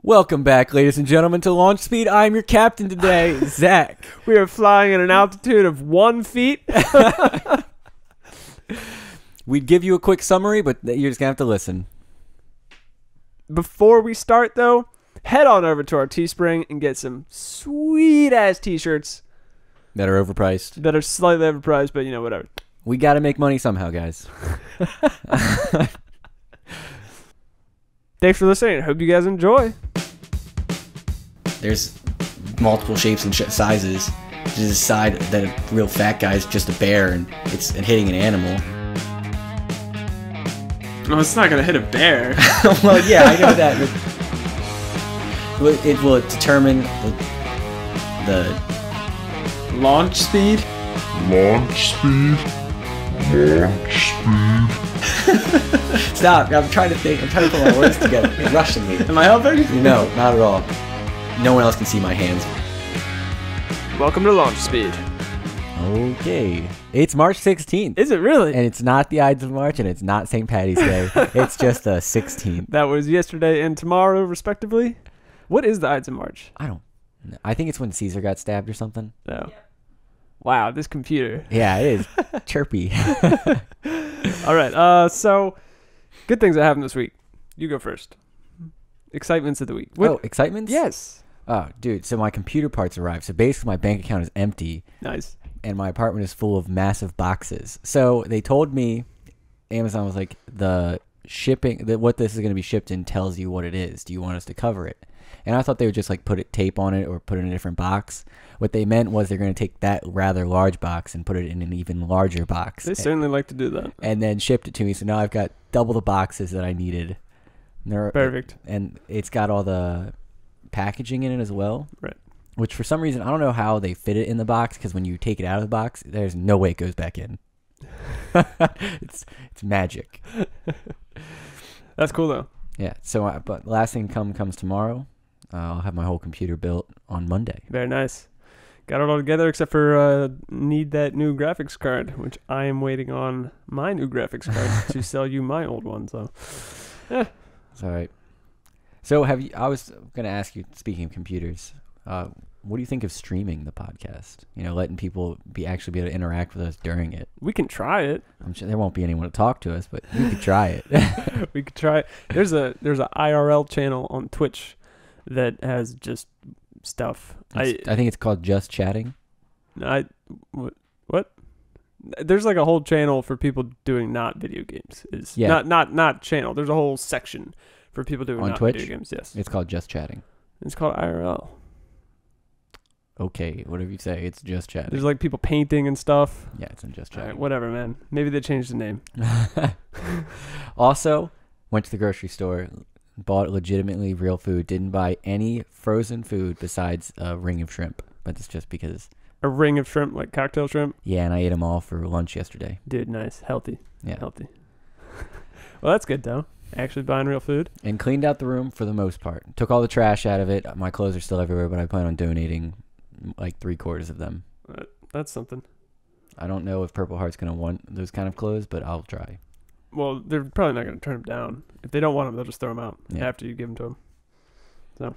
Welcome back, ladies and gentlemen, to Launch Speed. I'm your captain today, Zach. We are flying at an altitude of 1 feet. We'd give you a quick summary, but you're just going to have to listen. Before we start, though, head on over to our Teespring and get some sweet-ass t-shirts. That are overpriced. That are slightly overpriced, but, whatever. We got to make money somehow, guys. Thanks for listening. Hope you guys enjoy. There's multiple shapes and sizes. There's a side that a real fat guy is just a bear and it's hitting an animal. No, it's not going to hit a bear. Well, yeah, I know that. It will determine the Launch speed? Launch speed. Launch speed. Stop! I'm trying to think. I'm trying to put my words together. You're rushing me. Am I helping? No, not at all. No one else can see my hands. Welcome to Launch Speed. Okay. It's March 16th. Is it really? And it's not the Ides of March, and it's not St. Patty's Day. It's just the 16th. That was yesterday and tomorrow, respectively. What is the Ides of March? I don't know. I think it's when Caesar got stabbed or something. No. Yeah. Wow, this computer. Yeah, it is. Chirpy. All right. So, good things that happened this week. You go first. Excitements of the week. Oh, excitements? Yes. Oh, dude. So my computer parts arrived. So basically my bank account is empty. Nice. And my apartment is full of massive boxes. So they told me, Amazon was like, the shipping, what this is going to be shipped in tells you what it is. Do you want us to cover it? And I thought they would just like put tape on it or put it in a different box. What they meant was they're going to take that rather large box and put it in an even larger box. They certainly like to do that. And then shipped it to me. So now I've got double the boxes that I needed. Perfect. And it's got all the packaging in it as well. Right. Which for some reason, I don't know how they fit it in the box, because when you take it out of the box, there's no way it goes back in. It's magic. That's cool, though. Yeah. So, but last thing comes tomorrow. I'll have my whole computer built on Monday. Very nice. Got it all together except for need that new graphics card, which I am waiting on my new graphics card to sell you my old one. So, yeah. It's all right. So I was going to ask you, speaking of computers, what do you think of streaming the podcast? Letting people actually be able to interact with us during it. We can try it. I'm sure there won't be anyone to talk to us, but we could try it. We could try it. There's a IRL channel on Twitch that has just stuff. I think it's called Just Chatting. What? There's like a whole channel for people doing not video games. Not channel. There's a whole section for people doing on not Twitch? video games. Yes. It's called Just Chatting. It's called IRL. Okay, whatever you say, it's Just Chatting. There's like people painting and stuff. Yeah, it's in Just Chatting. Right, whatever, man. Maybe they changed the name. Also, went to the grocery store, bought legitimately real food, didn't buy any frozen food besides a ring of shrimp. But it's just because... A ring of shrimp, like cocktail shrimp? Yeah, and I ate them all for lunch yesterday. Dude, nice. Healthy. Yeah. Healthy. Well, that's good, though. Actually buying real food. And cleaned out the room for the most part. Took all the trash out of it. My clothes are still everywhere, but I plan on donating like 3/4 of them. That's something. I don't know if Purple Heart's going to want those kind of clothes, but I'll try. Well, they're probably not going to turn them down. If they don't want them, they'll just throw them out after you give them to them. So.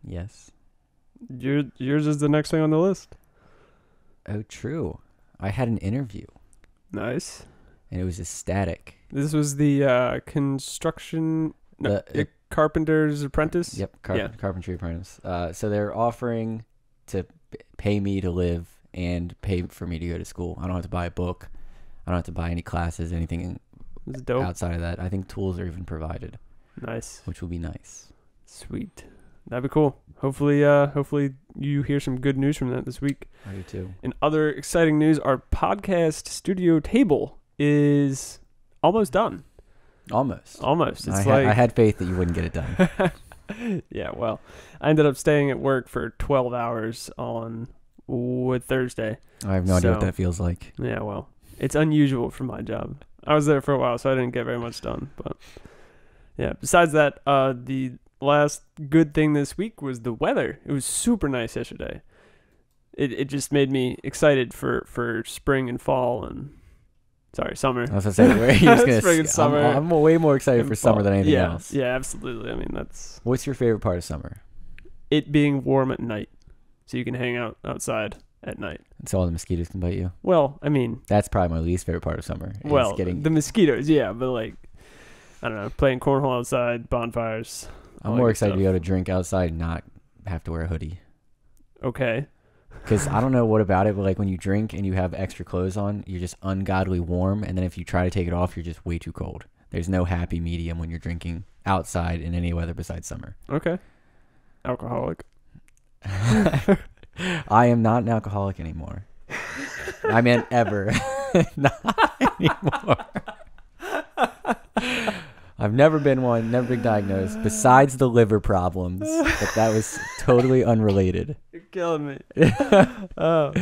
Yes. Yours is the next thing on the list. Oh, true. I had an interview. Nice. And it was ecstatic. This was the construction... No, Carpenter's Apprentice? Yep, Carpentry Apprentice. So they're offering to pay me to live and pay for me to go to school. I don't have to buy a book. I don't have to buy any classes, anything outside of that. I think tools are even provided. Nice. Which will be nice. Sweet. That'd be cool. Hopefully you hear some good news from that this week. I do too. In other exciting news, our podcast studio table is almost done. Almost. It's I had faith that you wouldn't get it done. Yeah, well, I ended up staying at work for 12 hours on Thursday. I have no idea what that feels like. Yeah, well, it's unusual for my job. I was there for a while, so I didn't get very much done. But yeah, besides that, the last good thing this week was the weather. It was super nice yesterday. It just made me excited for spring and fall and Sorry, summer. I was gonna say, you're just It's gonna. friggin' summer. I'm way more excited And for summer than anything yeah, else. Yeah, absolutely. I mean, that's What's your favorite part of summer? it being warm at night, so you can hang out outside at night. So all the mosquitoes can bite you. Well, I mean, That's probably my least favorite part of summer. is well, getting. the mosquitoes, yeah, but like, I don't know, playing cornhole outside, bonfires. I'm all more that excited to stuff. be able to drink outside and not have to wear a hoodie. Okay. Because I don't know what about it, but like when you drink and you have extra clothes on, you're just ungodly warm. And then if you try to take it off, you're just way too cold. There's no happy medium when you're drinking outside in any weather besides summer. Okay. Alcoholic. I am not an alcoholic anymore. I meant ever. Not anymore. I've never been one, never been diagnosed, besides the liver problems. But that was totally unrelated. You're killing me. Oh.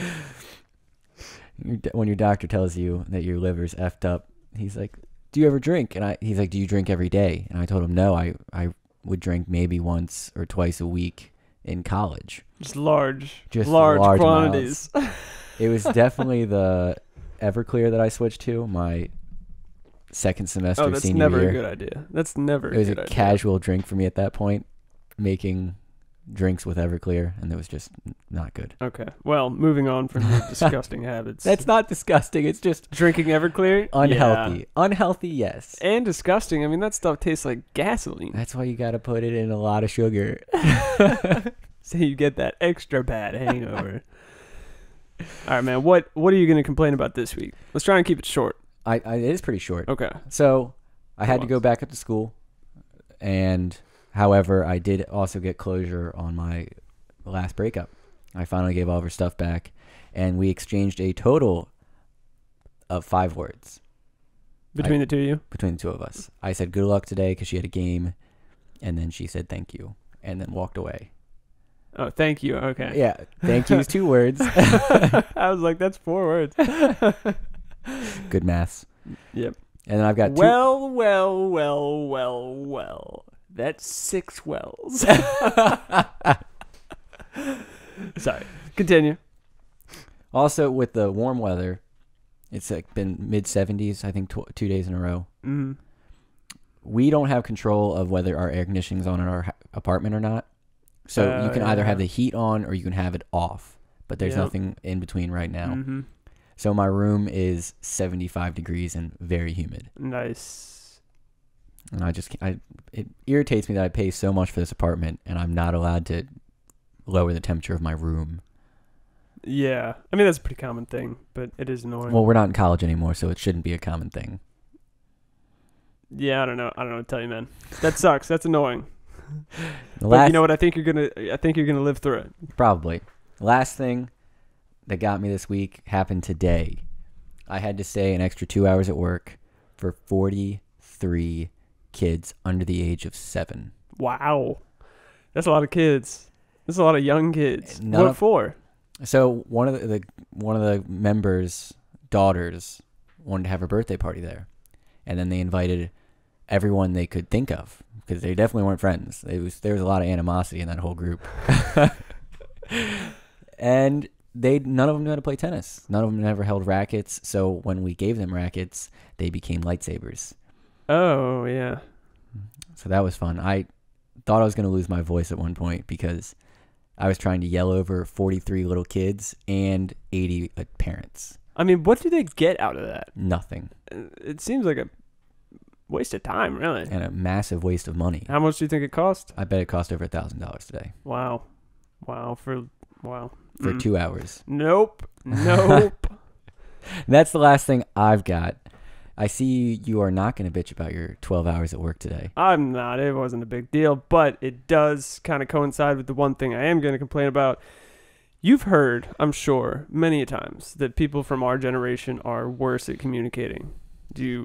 When your doctor tells you that your liver's effed up, he's like, do you ever drink? And he's like, do you drink every day? And I told him, no, I would drink maybe once or twice a week in college. Just large large quantities. It was definitely the Everclear that I switched to my second semester Oh, that's senior never year. a good idea. That's never It was a good a idea. casual drink for me at that point, making drinks with Everclear, and it was just not good. Okay. Well, moving on from your disgusting habits. That's not disgusting. It's just drinking Everclear. unhealthy. Yeah. Unhealthy, yes. And disgusting. I mean, that stuff tastes like gasoline. That's why you got to put it in a lot of sugar. So you get that extra bad hangover. All right, man. What are you going to complain about this week? Let's try and keep it short. It is pretty short. Okay. So I had to on. go back up to school, and however, I did also get closure on my last breakup. I finally gave all of her stuff back, and we exchanged a total of 5 words Between the two of you? between the two of us. I said good luck today because she had a game, and then she said thank you, and then walked away. Oh, thank you. Okay. Yeah, thank you is 2 words. I was like, that's 4 words. Good maths. Yep. And then I've got 2. Well. That's 6 wells. Sorry. Continue. Also, with the warm weather, it's like been mid-70s, I think 2 days in a row. Mm-hmm. We don't have control of whether our air conditioning's on in our apartment or not. So you can either have the heat on or you can have it off. But there's nothing in between right now. Mm-hmm. So my room is 75 degrees and very humid. Nice. And it irritates me that I pay so much for this apartment and I'm not allowed to lower the temperature of my room. Yeah. I mean, that's a pretty common thing, but it is annoying. Well, we're not in college anymore, so it shouldn't be a common thing. Yeah, I don't know what to tell you, man. That sucks. That's annoying. The But you know what? I think you're gonna live through it. Probably. Last thing that got me this week happened today. I had to stay an extra 2 hours at work for 43 kids under the age of 7. Wow, that's a lot of kids. That's a lot of young kids. What for? So one of the members' daughters wanted to have her birthday party there, and then they invited everyone they could think of because they definitely weren't friends. There was a lot of animosity in that whole group, and none of them knew how to play tennis. None of them ever held rackets. So when we gave them rackets, they became lightsabers. Oh yeah. So that was fun. I thought I was going to lose my voice at one point because I was trying to yell over 43 little kids and 80 parents. I mean, what do they get out of that? Nothing. It seems like a waste of time, really. And a massive waste of money. How much do you think it cost? I bet it cost over $1,000 today Wow. for 2 hours. Nope. That's the last thing I've got. I see you are not going to bitch about your 12 hours at work today. I'm not. It wasn't a big deal, but it does kind of coincide with the one thing I am going to complain about. You've heard, I'm sure, many times that people from our generation are worse at communicating.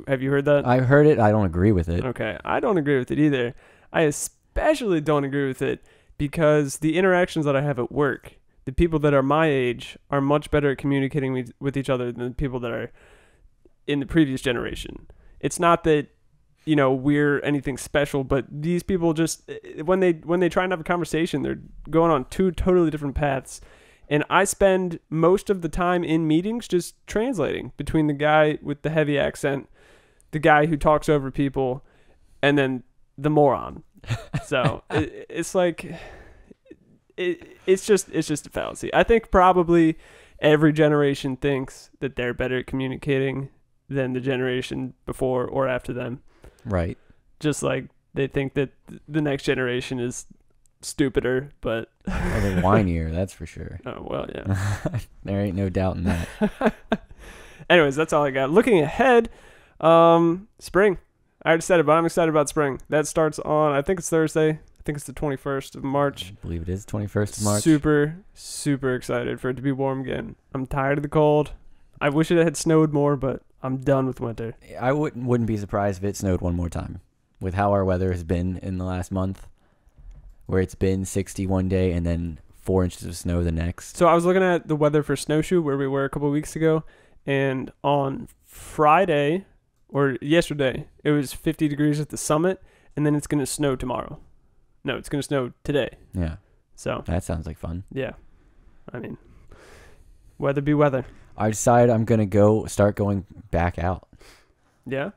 Have you heard that? I've heard it. I don't agree with it. Okay. I don't agree with it either. I especially don't agree with it because the interactions that I have at work, the people that are my age are much better at communicating with each other than the people that are in the previous generation. It's not that, we're anything special, but these people just, when they try and have a conversation, they're going on 2 totally different paths. And I spend most of the time in meetings just translating between the guy with the heavy accent, the guy who talks over people, and then the moron. So it's like, it's just a fallacy. I think probably every generation thinks that they're better at communicating than the generation before or after them. Right. Just like they think that the next generation is stupider, but Well, they're whinier, that's for sure. oh well, yeah. There ain't no doubt in that. Anyways, that's all I got. Looking ahead, spring. I already said it, but I'm excited about spring. That starts on, I think it's Thursday. I think it's the 21st of March. I believe it is 21st of March. Super excited for it to be warm again. I'm tired of the cold. I wish it had snowed more, but I'm done with winter. I wouldn't be surprised if it snowed one more time. With how our weather has been in the last month, where it's been 60 one day and then 4 inches of snow the next. So I was looking at the weather for Snowshoe, where we were a couple of weeks ago, and on Friday or yesterday, it was 50 degrees at the summit, and then it's going to snow tomorrow. No, it's going to snow today. Yeah. So That sounds like fun. yeah, I mean, weather be weather. I decided I'm going to start going back out Yeah,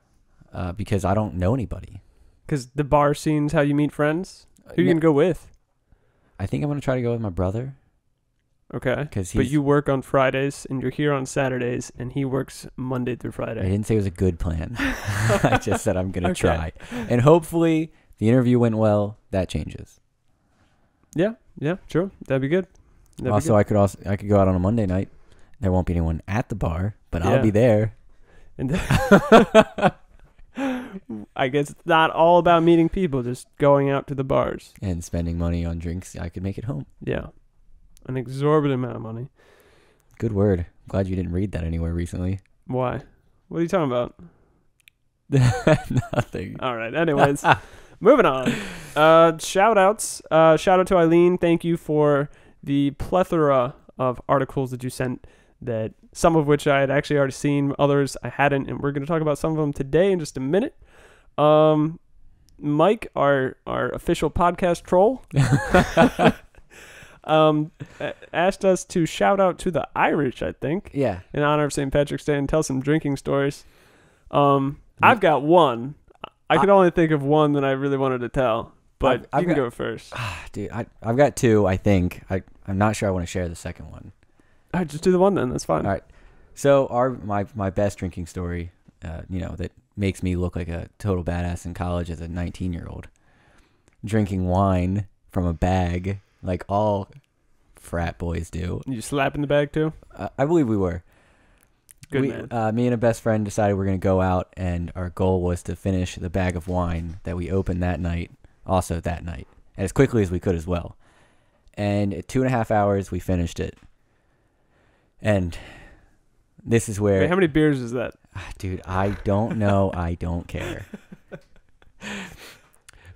because I don't know anybody. because the bar scene's how you meet friends. Who you No, gonna go with? I think I'm going to try to go with my brother. Okay, Because but you work on Fridays and you're here on Saturdays, and he works Monday through I Friday. didn't say it was a good plan. I just said I'm going to Okay. try. And hopefully the interview went well. That changes. Yeah, sure, that'd be good. Also, I could go out on a Monday night. There won't be anyone at the bar, but Yeah. I'll be there. And I guess it's not all about meeting people, just going out to the bars. And spending money on drinks. I could make it home. Yeah, an exorbitant amount of money. Good word. Glad you didn't read that anywhere recently. Why? What are you talking about? Nothing. All right. Anyways, moving on. Shout outs. Shout out to Eileen. Thank you for the plethora of articles that you sent, that some of which I had actually already seen, others I hadn't, and we're going to talk about some of them today in just a minute. Mike, our official podcast troll, asked us to shout out to the Irish, I think, Yeah. in honor of St. Patrick's Day, and tell some drinking stories. I've got one. I could only think of one that I really wanted to tell, but I've you can got- go first. Dude, I've got two, I think. I'm not sure I want to share the second one. All right, just do the one then. That's fine. All right. So my best drinking story, that makes me look like a total badass in college as a 19-year-old. Drinking wine from a bag like all frat boys do. You slap in the bag too? I believe we were. Good man. Me and a best friend decided we're going to go out, and our goal was to finish the bag of wine that we opened that night, and as quickly as we could as well. And at 2.5 hours, we finished it. And this is where... Wait, how many beers is that? Dude, I don't know. I don't care.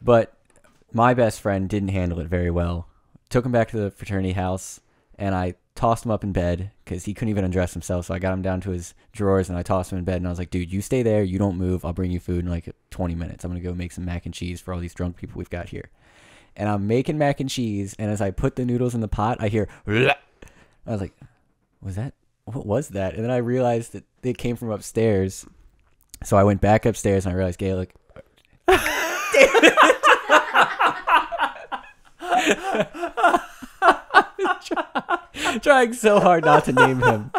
But my best friend didn't handle it very well. Took him back to the fraternity house, and I tossed him up in bed because he couldn't even undress himself. So I got him down to his drawers, and I tossed him in bed, and I was like, dude, you stay there. You don't move. I'll bring you food in like 20 minutes. I'm going to go make some mac and cheese for all these drunk people we've got here. And I'm making mac and cheese, and as I put the noodles in the pot, I hear... I was like, what was that? And then I realized that it came from upstairs. So I went back upstairs, and I realized Gaelic... Trying so hard not to name him.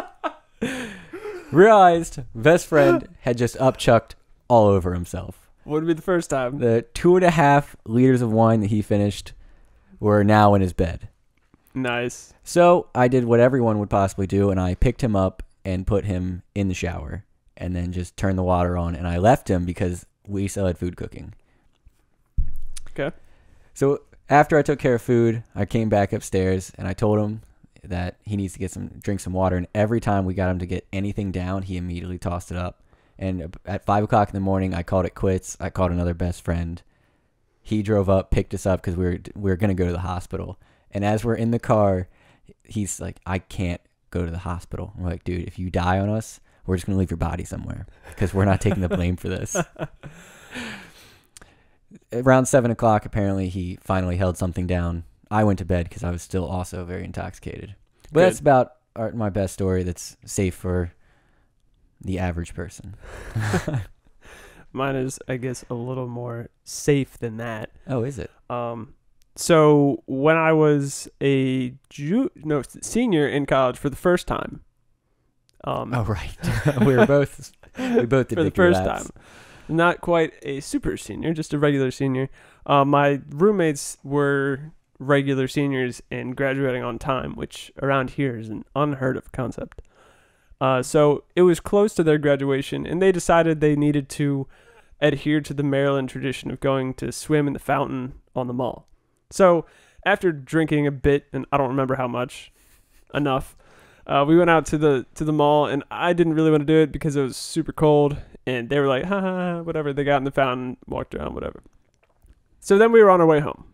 Realized best friend had just upchucked all over himself. Would be the first time. The 2.5 liters of wine that he finished were now in his bed. Nice. So I did what everyone would possibly do, and I picked him up and put him in the shower, and then just turned the water on, and I left him because we still had food cooking. Okay. So after I took care of food, I came back upstairs, and I told him that he needs to drink some water, and every time we got him to get anything down, he immediately tossed it up. And at 5 o'clock in the morning, I called it quits. I called another best friend. He drove up, picked us up because we were going to go to the hospital. And as we're in the car, he's like, I can't go to the hospital. I'm like, dude, if you die on us, we're just going to leave your body somewhere because we're not taking the blame for this. Around 7 o'clock, apparently, he finally held something down. I went to bed because I was still also very intoxicated. But that's about my best story that's safe for the average person. Mine is, I guess, a little more safe than that. Oh, is it? So when I was a senior in college for the first time. Oh, right. we both did for the first time. Not quite a super senior, just a regular senior. My roommates were regular seniors and graduating on time, which around here is an unheard of concept. So it was close to their graduation, and they decided they needed to adhere to the Maryland tradition of going to swim in the fountain on the mall. So after drinking a bit, and I don't remember how much, enough, we went out to the mall, and I didn't really want to do it because it was super cold, and they were like, ha, ha, ha, whatever. They got in the fountain, walked around, whatever. So then we were on our way home.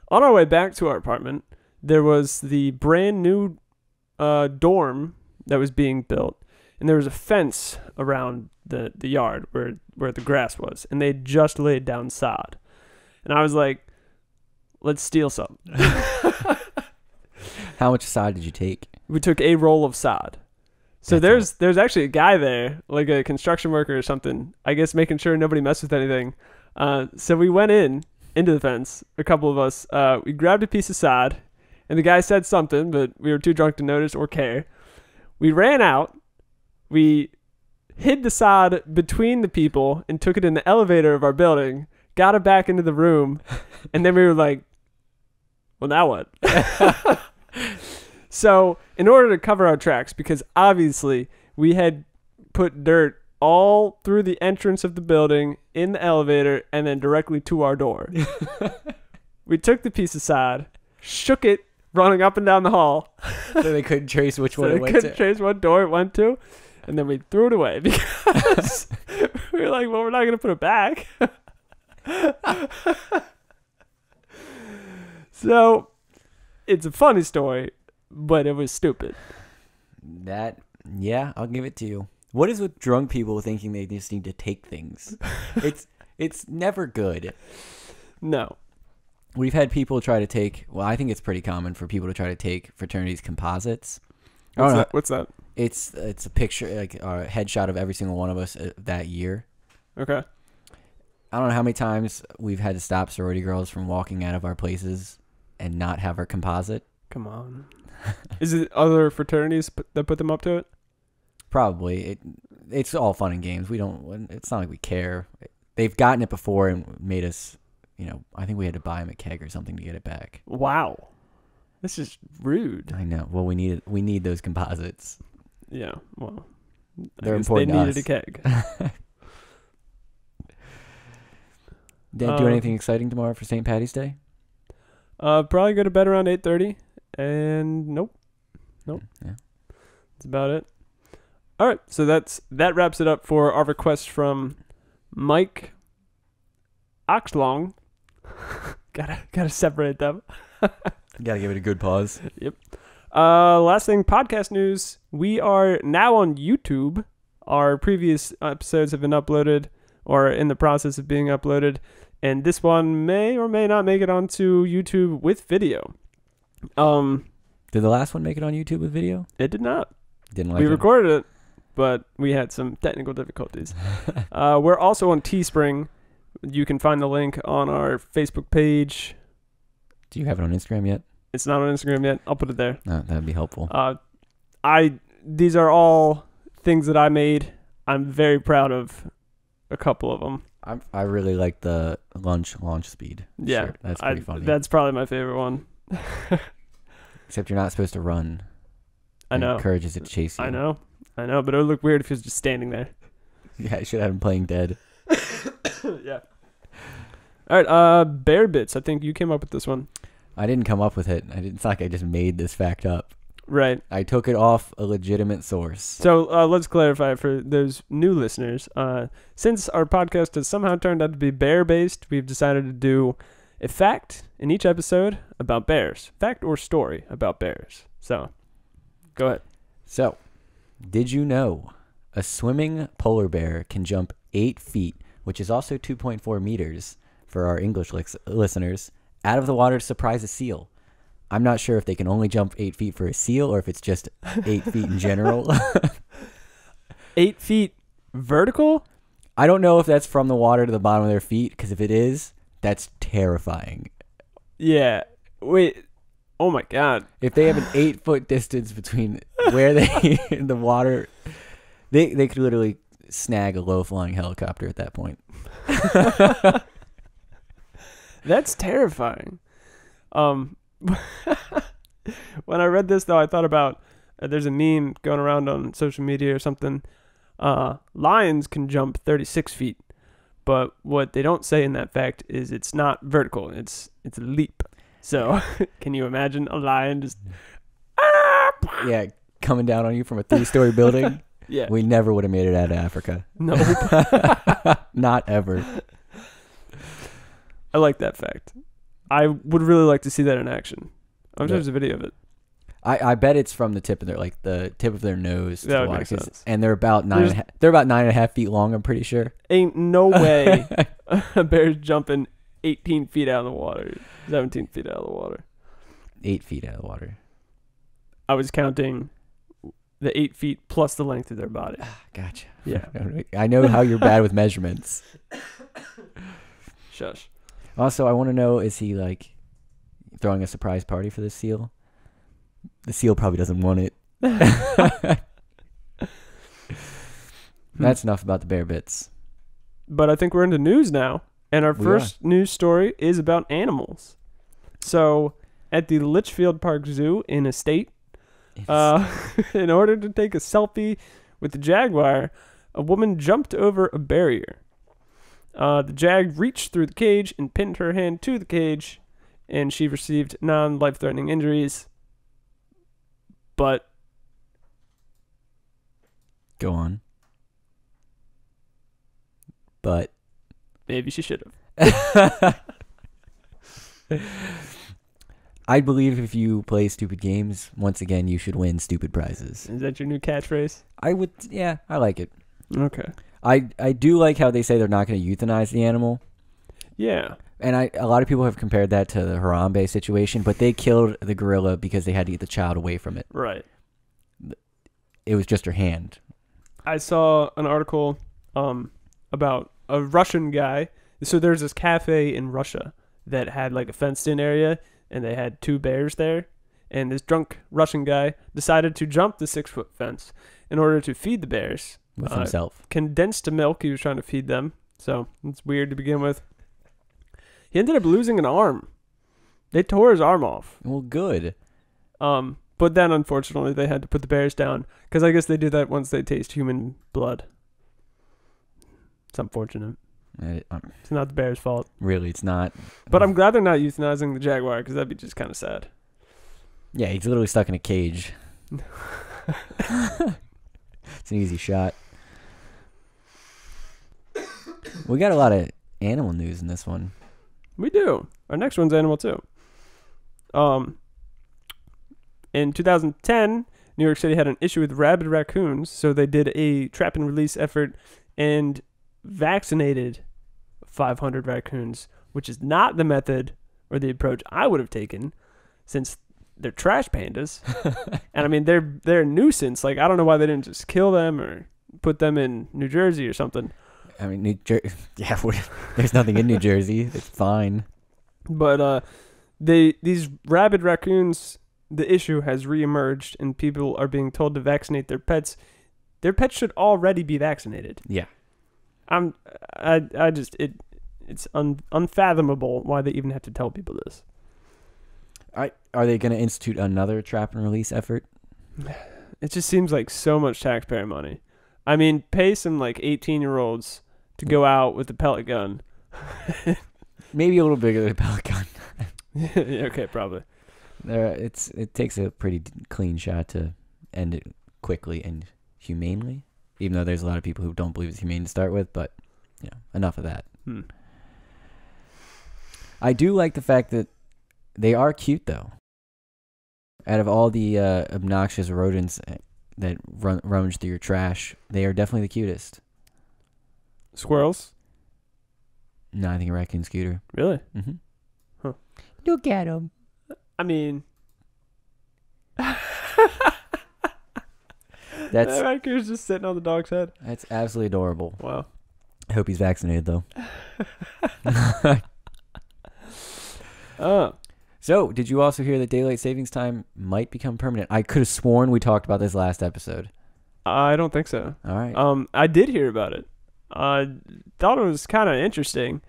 On our way back to our apartment, there was the brand new dorm that was being built, and there was a fence around the yard where the grass was, and they just laid down sod. And I was like, let's steal some. How much sod did you take? We took a roll of sod. So there's actually a guy there, like a construction worker or something, I guess making sure nobody messed with anything. So we went into the fence, a couple of us. We grabbed a piece of sod, and the guy said something, but we were too drunk to notice or care. We ran out. We hid the sod between the people and took it in the elevator of our building, got it back into the room, and then we were like, well, now what? So in order to cover our tracks, because obviously we had put dirt all through the entrance of the building, in the elevator, and then directly to our door. We took the piece of sod, shook it, running up and down the hall. So they couldn't trace which one it went to. They couldn't trace what door it went to. And then we threw it away because we were like, well, we're not going to put it back. So it's a funny story, but it was stupid. Yeah, I'll give it to you. What is with drunk people thinking they just need to take things? It's never good. No. We've had people try to take, well, I think it's pretty common for people to try to take fraternities composites. What's that? It's a picture, like a headshot of every single one of us that year. Okay. I don't know how many times we've had to stop sorority girls from walking out of our places and not have our composite. Come on. Is it other fraternities that put them up to it? Probably. It's all fun and games. It's not like we care. They've gotten it before and made us, I think we had to buy them a keg or something to get it back. Wow. This is rude. I know. Well, we need those composites. Yeah, well, they're important to us. They needed a keg. Dan, do anything exciting tomorrow for St. Patty's Day? Probably go to bed around 8:30, and nope. Yeah. That's about it. All right, so that wraps it up for our request from Mike Oxlong. gotta separate them. Gotta give it a good pause. Yep. Last thing, podcast news. We are now on YouTube. Our previous episodes have been uploaded or in the process of being uploaded, and this one may or may not make it onto YouTube with video. Did the last one make it on YouTube with video? It did not. Didn't like we it. recorded it, but we had some technical difficulties. We're also on Teespring. You can find the link on our Facebook page. Do you have it on Instagram yet? It's not on Instagram yet. I'll put it there. No, that'd be helpful. These are all things that I made. I'm very proud of a couple of them. I really like the launch speed. Yeah, shirt. That's pretty funny. That's probably my favorite one. Except you're not supposed to run. I know. It encourages it to chase you. I know, but it would look weird if he was just standing there. Yeah, I should have him playing dead. Yeah. All right, bear bits. I think you came up with this one. I didn't come up with it. It's not like I just made this fact up. Right. I took it off a legitimate source. So let's clarify for those new listeners. Since our podcast has somehow turned out to be bear-based, we've decided to do a fact in each episode about bears. Fact or story about bears. So, go ahead. So, did you know a swimming polar bear can jump 8 feet, which is also 2.4 meters for our English listeners, out of the water to surprise a seal? I'm not sure if they can only jump 8 feet for a seal or if it's just 8 feet in general. 8 feet vertical? I don't know if that's from the water to the bottom of their feet, because if it is, that's terrifying. Yeah. Wait. Oh my God. If they have an 8-foot distance between where they in the water, they could literally snag a low-flying helicopter at that point. That's terrifying. When I read this, though, I thought about there's a meme going around on social media or something. Lions can jump 36 feet, but what they don't say in that fact is it's not vertical. It's a leap. So can you imagine a lion just Yeah, coming down on you from a 3-story building? Yeah. We never would have made it out of Africa. No. Not ever. I like that fact. I would really like to see that in action. I'm sure there's a video of it. I bet it's from the tip of their nose. That would make sense. And they're about 9.5 feet long, I'm pretty sure. Ain't no way a bear's jumping 18 feet out of the water, 17 feet out of the water. 8 feet out of the water. I was counting the 8 feet plus the length of their body. Gotcha. Yeah. I know how you're bad with measurements. Shush. Also, I want to know, is he like throwing a surprise party for this seal? The seal probably doesn't want it. That's enough about the bear bits. But I think we're into news now. And our first news story is about animals. So, at the Litchfield Park Zoo in a state, in order to take a selfie with the jaguar, a woman jumped over a barrier. The jag reached through the cage and pinned her hand to the cage, and she received non-life-threatening injuries. But go on. But maybe she should have. I believe if you play stupid games, once again, you should win stupid prizes. Is that your new catchphrase? I would, yeah, I like it. Okay. I do like how they say they're not going to euthanize the animal. Yeah. And a lot of people have compared that to the Harambe situation, but they killed the gorilla because they had to get the child away from it. Right. It was just her hand. I saw an article about a Russian guy. So there's this cafe in Russia that had like a fenced-in area, and they had 2 bears there. And this drunk Russian guy decided to jump the 6-foot fence in order to feed the bears. With himself. Condensed milk he was trying to feed them. So it's weird to begin with. He ended up losing an arm. They tore his arm off. Well, good. But then, unfortunately, they had to put the bears down. Because I guess they do that once they taste human blood. It's unfortunate. It's not the bear's fault. Really, it's not. But I'm glad they're not euthanizing the jaguar, because that'd be just kind of sad. Yeah, he's literally stuck in a cage. It's an easy shot. We got a lot of animal news in this one. We do. Our next one's animal too. In 2010, New York City had an issue with rabid raccoons, so they did a trap and release effort and vaccinated 500 raccoons, which is not the method or the approach I would have taken, since they're trash pandas. And I mean, they're a nuisance. Like, I don't know why they didn't just kill them or put them in New Jersey or something. I mean, New Jersey. Yeah, there's nothing in New Jersey. It's fine. But these rabid raccoons, the issue has reemerged, and people are being told to vaccinate their pets. Their pets should already be vaccinated. Yeah. It's unfathomable why they even have to tell people this. Are they going to institute another trap and release effort? It just seems like so much taxpayer money. I mean, pay some like 18-year-olds to go out with a pellet gun. Maybe a little bigger than a pellet gun. Yeah, okay, probably. It takes a pretty clean shot to end it quickly and humanely, even though there's a lot of people who don't believe it's humane to start with, but enough of that. I do like the fact that they are cute, though. Out of all the obnoxious rodents that rummage through your trash, they are definitely the cutest. Squirrels? No, I think a raccoon scooter. Really? Mm-hmm. Huh. Look at them. I mean, That's That raccoon's just sitting on the dog's head. that's absolutely adorable. Wow. I hope he's vaccinated though. So, did you also hear that daylight savings time might become permanent? I could have sworn we talked about this last episode. I don't think so. All right. I did hear about it. I thought it was kind of interesting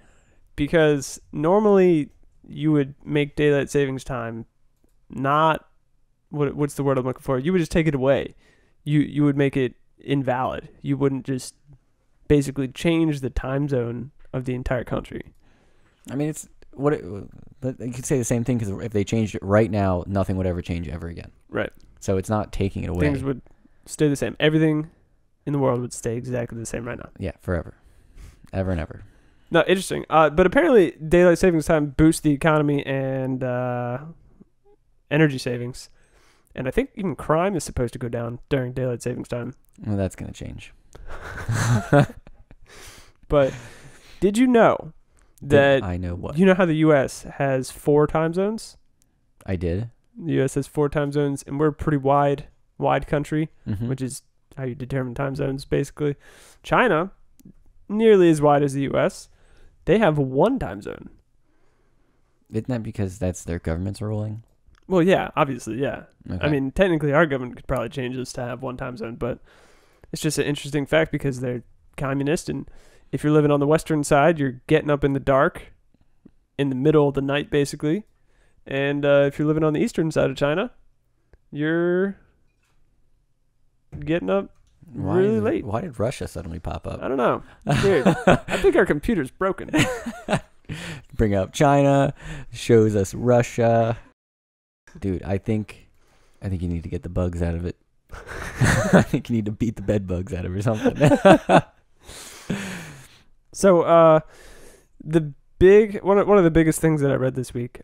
because normally you would make daylight savings time not what's the word I'm looking for? You would just take it away. You would make it invalid. You wouldn't just basically change the time zone of the entire country. I mean, it's what you could say the same thing, because if they changed it right now, nothing would ever change ever again. Right. So it's not taking it away. Things would stay the same. Everything in the world would stay exactly the same right now. Yeah, forever, ever and ever. No, interesting. But apparently, daylight savings time boosts the economy and energy savings, and I think even crime is supposed to go down during daylight savings time. Well, that's gonna change. But did you know that I know what you know how the U.S. has 4 time zones? I did. The U.S. has 4 time zones, and we're a pretty wide country, Mhm. which is how you determine time zones, basically. China, nearly as wide as the U.S., they have 1 time zone. Isn't that because that's their government's ruling? Well, yeah, obviously, yeah. Okay. I mean, technically, our government could probably change this to have 1 time zone, but it's just an interesting fact because they're communist, and if you're living on the western side, you're getting up in the dark, in the middle of the night, basically. And if you're living on the eastern side of China, you're getting up really late. Why did Russia suddenly pop up? I don't know. It's weird. I think our computer's broken. Bring up China, shows us Russia. Dude, I think you need to get the bugs out of it. I think you need to beat the bed bugs out of it or something. So, one of the biggest things that I read this week,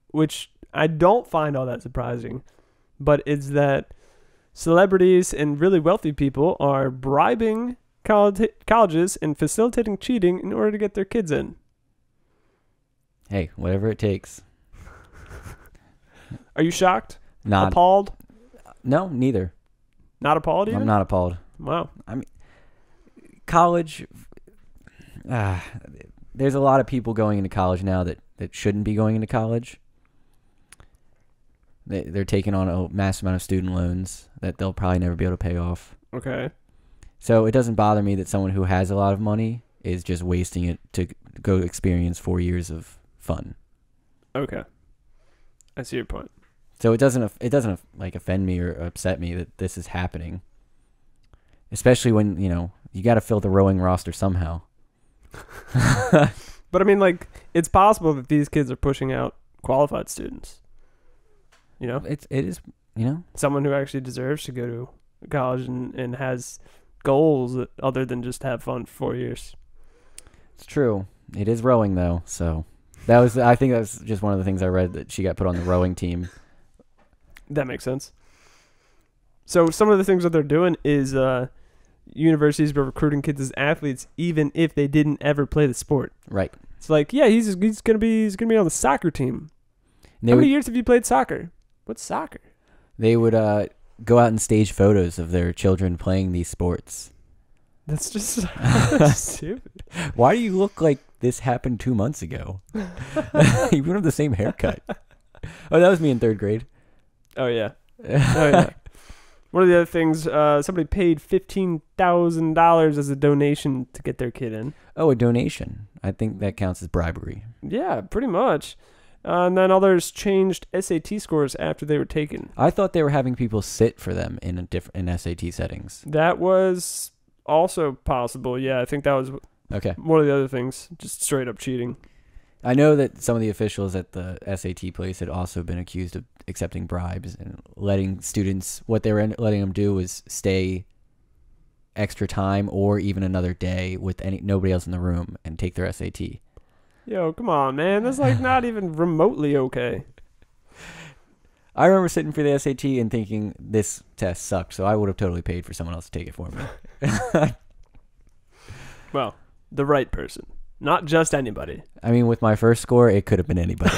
which I don't find all that surprising, but it's that celebrities and really wealthy people are bribing colleges and facilitating cheating in order to get their kids in. Hey, whatever it takes. Are you shocked? Not Appalled? No, neither. Not appalled even? I'm not appalled. Wow. I mean, college. There's a lot of people going into college now that shouldn't be going into college. They're taking on a massive amount of student loans that they'll probably never be able to pay off. Okay. So it doesn't bother me that someone who has a lot of money is just wasting it to go experience 4 years of fun. Okay. I see your point. So it doesn't like offend me or upset me that this is happening. Especially when, you got to fill the rowing roster somehow. But I mean, like, it's possible that these kids are pushing out qualified students. It is, someone who actually deserves to go to college and has goals other than just have fun for 4 years. It's true. It is rowing though, so I think that was just one of the things I read, that she got put on the rowing team. That makes sense. So some of the things that they're doing is universities are recruiting kids as athletes even if they didn't ever play the sport. Right. It's like, yeah, he's gonna be on the soccer team. How many years have you played soccer? What's soccer? They would go out and stage photos of their children playing these sports. That's just stupid. Why do you look like this happened 2 months ago? You don't have the same haircut. Oh, that was me in 3rd grade. Oh, yeah. Oh, yeah. One of the other things, somebody paid $15,000 as a donation to get their kid in. Oh, a donation. I think that counts as bribery. Yeah, pretty much. And then others changed SAT scores after they were taken. I thought they were having people sit for them in SAT settings. That was also possible. Yeah, I think that was one of the other things. Just straight up cheating. I know that some of the officials at the SAT place had also been accused of accepting bribes and letting students, what they were letting them do was stay extra time or even another day with nobody else in the room and take their SAT. Yo, come on, man. That's like not even remotely okay. I remember sitting for the SAT and thinking this test sucked, so I would have totally paid for someone else to take it for me. Well, the right person. Not just anybody. I mean, with my first score, it could have been anybody.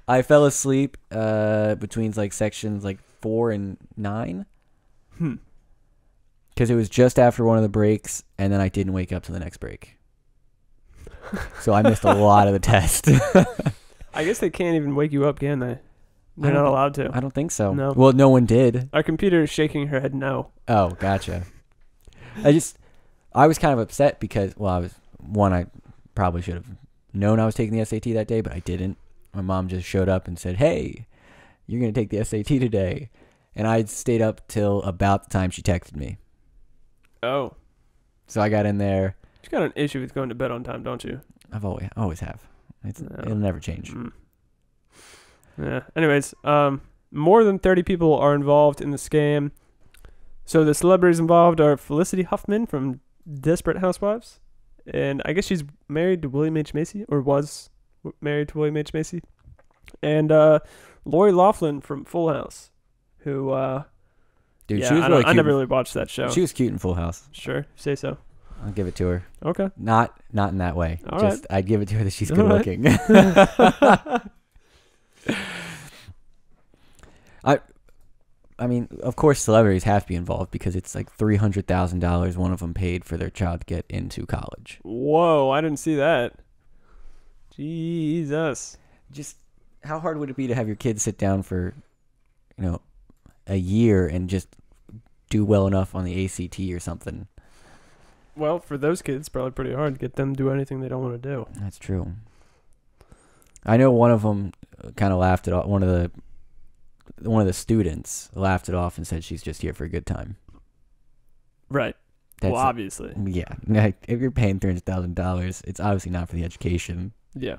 I fell asleep between like sections like 4 and 9. Because it was just after one of the breaks, and then I didn't wake up to the next break. So I missed a lot of the test. I guess they can't even wake you up, can they? They're not allowed to. I don't think so. No. Well, no one did. Our computer is shaking her head no. Oh, gotcha. I was kind of upset because, well, I probably should have known I was taking the SAT that day, but I didn't. My mom just showed up and said, "Hey, you're going to take the SAT today." And I stayed up till about the time she texted me. Oh. So I got in there. You got an issue with going to bed on time, don't you? I've always have. It'll never change. Yeah. Anyways, more than 30 people are involved in the scam. So the celebrities involved are Felicity Huffman from Desperate Housewives, and I guess she's married to William H. Macy, or was married to William H. Macy, and Lori Loughlin from Full House, who Dude, yeah, she was really cute. I never really watched that show. She was cute in Full House. Sure, say so. I'll give it to her. Okay. Not in that way. All Just right. I'd give it to her that she's All good right. looking. I mean, of course, celebrities have to be involved because it's like $300,000 one of them paid for their child to get into college. Whoa, I didn't see that. Jesus. Just how hard would it be to have your kids sit down for, a year and just do well enough on the ACT or something? Well, for those kids, it's probably pretty hard to get them to do anything they don't want to do. That's true. I know one of them kind of laughed it off. One of the students laughed it off and said she's just here for a good time. Right. That's well, obviously. Yeah. Like, if you're paying $300,000, it's obviously not for the education. Yeah.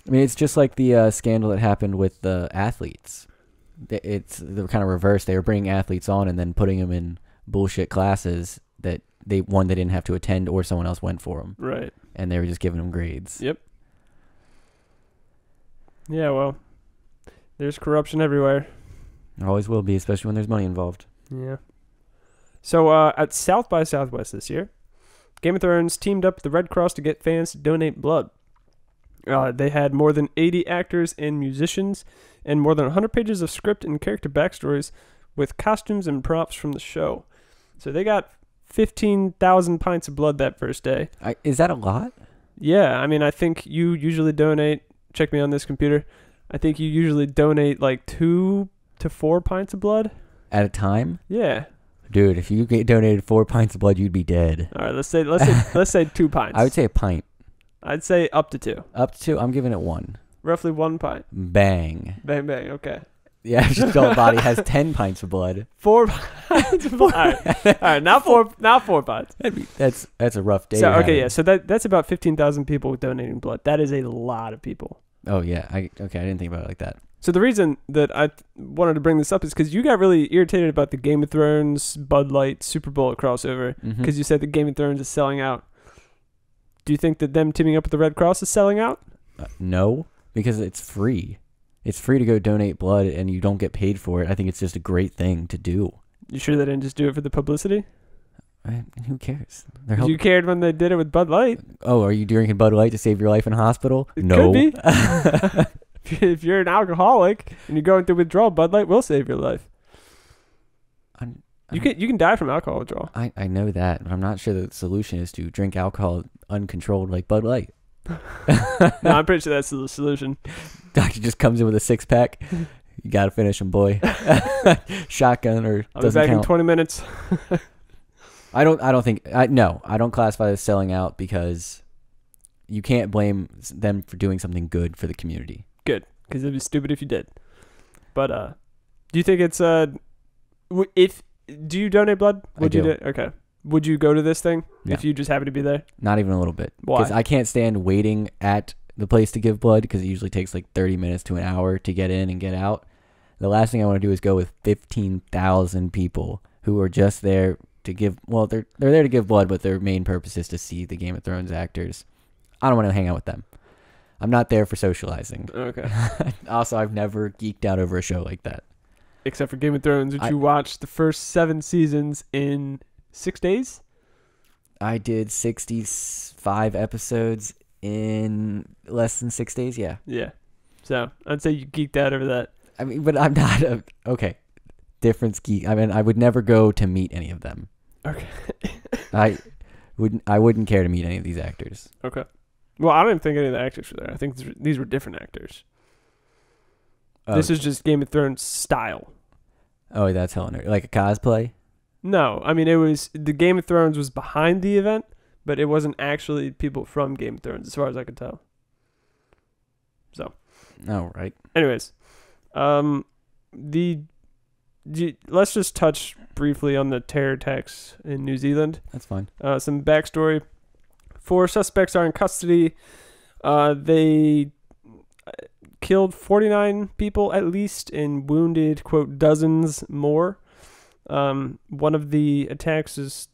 I mean, it's just like the scandal that happened with the athletes. They were kind of reversed. They were bringing athletes on and then putting them in bullshit classes that they didn't have to attend or someone else went for them. Right. And they were just giving them grades. Yep. Yeah, well, there's corruption everywhere. There always will be, especially when there's money involved. Yeah. So at South by Southwest this year, Game of Thrones teamed up with the Red Cross to get fans to donate blood. They had more than 80 actors and musicians and more than 100 pages of script and character backstories with costumes and props from the show. So they got 15,000 pints of blood that first day. Is that a lot? Yeah, I mean, I think you usually donate, check me on this computer, I think you usually donate like 2 to 4 pints of blood. At a time? Yeah. Dude, if you donated 4 pints of blood, you'd be dead. All right, let's say 2 pints. I would say a pint. I'd say up to 2. Up to, I'm giving it 1. Roughly 1 pint. Bang. Bang, bang, okay. The average adult body has 10 pints of blood. 4 pints of blood. All right, not 4 pints. That's a rough day. So, okay, yeah, so that's about 15,000 people donating blood. That is a lot of people. Oh, yeah. I didn't think about it like that. So the reason that I wanted to bring this up is because you got really irritated about the Game of Thrones, Bud Light, Super Bowl crossover because you said that Game of Thrones is selling out. Do you think that them teaming up with the Red Cross is selling out? No, because it's free. It's free to go donate blood and you don't get paid for it. I think it's just a great thing to do. You sure they didn't just do it for the publicity? Who cares? You cared when they did it with Bud Light. Oh, are you drinking Bud Light to save your life in hospital? It no. could be. If you're an alcoholic and you're going through withdrawal, Bud Light will save your life. You can die from alcohol withdrawal. I know that, but I'm not sure the solution is to drink alcohol uncontrolled like Bud Light. No, I'm pretty sure that's the solution. Doctor just comes in with a 6-pack. You gotta finish him, boy. Shotgun or I'll be doesn't back count. in 20 minutes. I don't classify this as selling out because you can't blame them for doing something good for the community. Good, because it'd be stupid if you did. But do you think it's do you donate blood? I do. Okay. Would you go to this thing No. if you just happen to be there? Not even a little bit. Why? Because I can't stand waiting at the place to give blood because it usually takes like 30 minutes to an hour to get in and get out. The last thing I want to do is go with 15,000 people who are just there to give. Well, they're there to give blood, but their main purpose is to see the Game of Thrones actors. I don't want to hang out with them. I'm not there for socializing. Okay. Also, I've never geeked out over a show like that. Except for Game of Thrones, which you watched the first 7 seasons in 6 days? I did 65 episodes In less than 6 days, yeah. Yeah. So I'd say you geeked out over that. I mean, but I'm not okay. Difference geek. I mean, I would never go to meet any of them. Okay. I wouldn't care to meet any of these actors. Okay. Well, I don't even think any of the actors were there. I think these were different actors. This is just Game of Thrones style. Oh, that's hella nerd. Like a cosplay? No, I mean, it was the Game of Thrones was behind the event, but it wasn't actually people from Game of Thrones, as far as I could tell. So. Oh, right. Anyways, let's just touch briefly on the terror attacks in New Zealand. That's fine. Some backstory. 4 suspects are in custody. They killed 49 people at least and wounded, quote, dozens more. One of the attacks is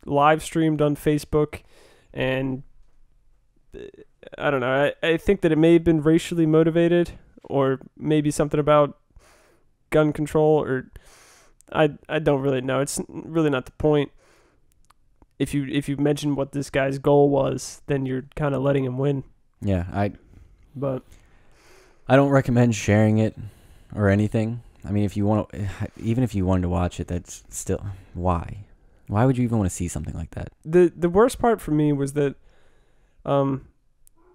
live streamed on Facebook, and I don't know. I think that it may have been racially motivated, or maybe something about gun control, or I don't really know. It's really not the point. If you mention what this guy's goal was, then you're kind of letting him win. Yeah, I don't recommend sharing it or anything. I mean, even if you wanted to watch it, that's still why. Why would you even want to see something like that? The worst part for me was that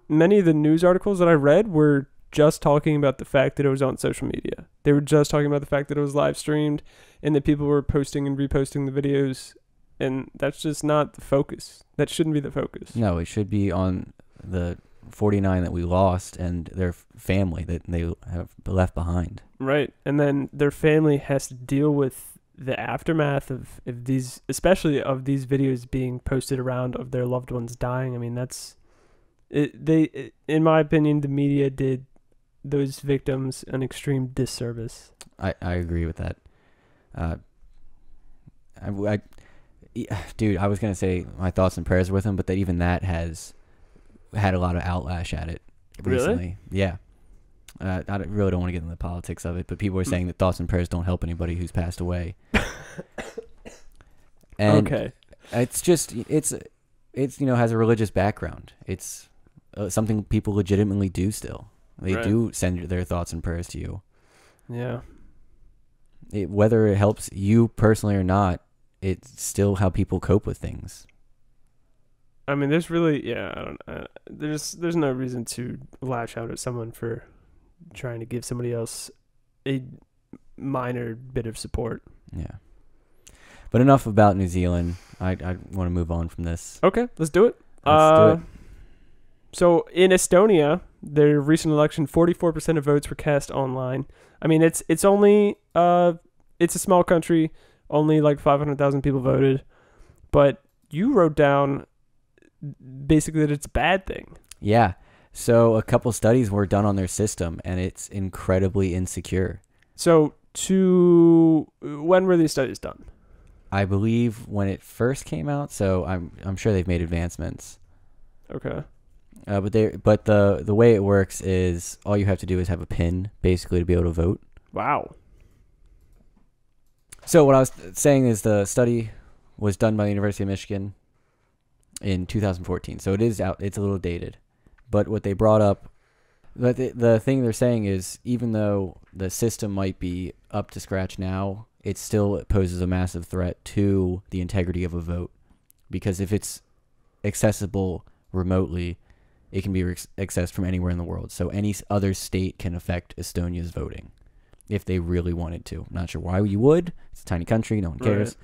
many of the news articles that I read were just talking about the fact that it was on social media. They were just talking about the fact that it was live streamed and that people were posting and reposting the videos, and that's just not the focus. That shouldn't be the focus. No, it should be on the 49 that we lost and their family that they have left behind. Right. And then their family has to deal with the aftermath of these, especially of these videos being posted around of their loved ones dying. I mean, that's it. In my opinion, the media did those victims an extreme disservice. I agree with that. Dude, I was gonna say my thoughts and prayers with him, but that even that has had a lot of outlash at it recently. Really? Yeah. I really don't want to get into the politics of it, but people are saying that thoughts and prayers don't help anybody who's passed away. And okay. it's just it's has a religious background. It's something people legitimately do still. They do send their thoughts and prayers to you. Yeah. Whether it helps you personally or not, it's still how people cope with things. I mean, there's really, there's no reason to lash out at someone for trying to give somebody else a minor bit of support. Yeah. But enough about New Zealand. I want to move on from this. Okay, let's do it. Let's do it. So in Estonia, their recent election, 44% of votes were cast online. I mean, it's only it's a small country, only like 500,000 people voted, but you wrote down basically that it's a bad thing. Yeah. So a couple studies were done on their system, and it's incredibly insecure. So when were these studies done? I believe when it first came out. So I'm sure they've made advancements. Okay. But the way it works is all you have to do is have a PIN basically to be able to vote. Wow. So what I was saying is the study was done by the University of Michigan in 2014. So it is out. It's a little dated. But what they brought up, the thing they're saying is even though the system might be up to scratch now, it still poses a massive threat to the integrity of a vote. Because if it's accessible remotely, it can be accessed from anywhere in the world. So any other state can affect Estonia's voting if they really wanted to. I'm not sure why you would. It's a tiny country. No one cares.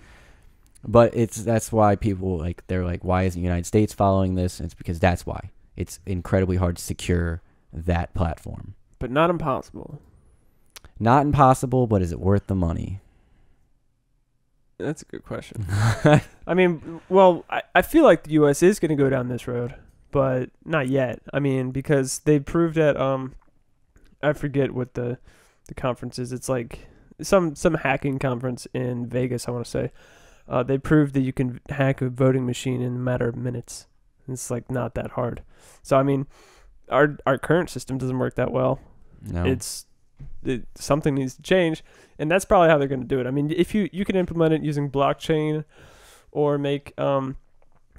Right. But that's why people they're like, why isn't the United States following this? And it's because that's why. It's incredibly hard to secure that platform. But not impossible. Not impossible, but is it worth the money? That's a good question. I mean, well, I feel like the U.S. is going to go down this road, but not yet. I mean, because they proved at I forget what the conference is. It's like some hacking conference in Vegas, I want to say. They proved that you can hack a voting machine in a matter of minutes. It's like not that hard. So I mean, our current system doesn't work that well. No. Something needs to change, and that's probably how they're going to do it. I mean, if you can implement it using blockchain, or make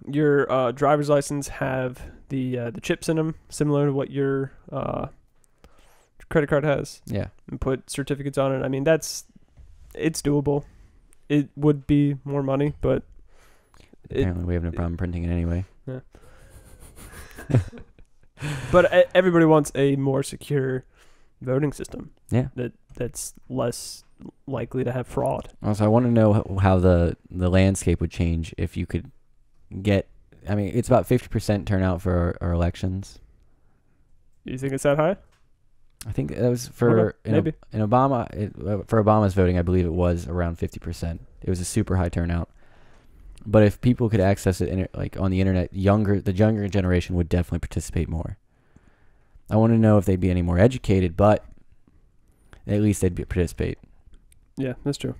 your driver's license have the chips in them, similar to what your credit card has, Yeah. and put certificates on it. I mean, it's doable. It would be more money, but Apparently, we have no problem printing it anyway. yeah. But everybody wants a more secure voting system. Yeah. That's less likely to have fraud. Also, I want to know how the landscape would change if you could get. I mean, it's about 50% turnout for our elections. You think it's that high? I think that was for Okay, maybe. in Obama. For Obama's voting, I believe it was around 50%. It was a super high turnout. But if people could access it like on the internet, the younger generation would definitely participate more. I want to know if they'd be any more educated, but at least they'd participate. Yeah, that's true.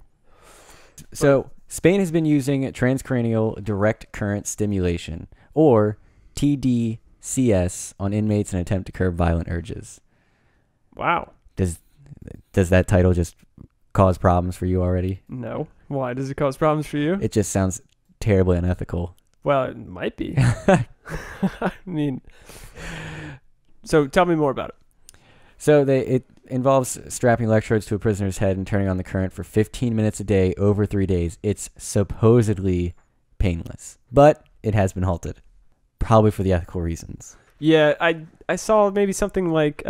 So Spain has been using transcranial direct current stimulation, or TDCS, on inmates in an attempt to curb violent urges. Wow. Does that title just cause problems for you already? No. Why does it cause problems for you? It just sounds terribly unethical. Well, it might be. I mean, so tell me more about it. So it involves strapping electrodes to a prisoner's head and turning on the current for 15 minutes a day over 3 days. It's supposedly painless, but it has been halted, probably for the ethical reasons. Yeah, I saw maybe something like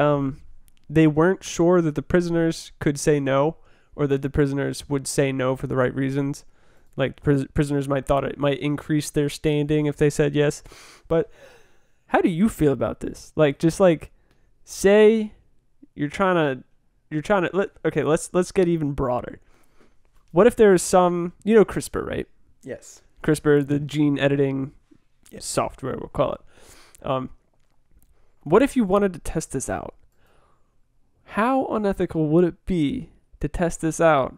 they weren't sure that the prisoners could say no, or that the prisoners would say no for the right reasons. Like prisoners might thought it might increase their standing if they said yes. But how do you feel about this? Like, just like, say you're trying to let's get even broader. What if there's some, CRISPR, right? Yes. CRISPR, the gene editing software, we'll call it. What if you wanted to test this out? How unethical would it be to test this out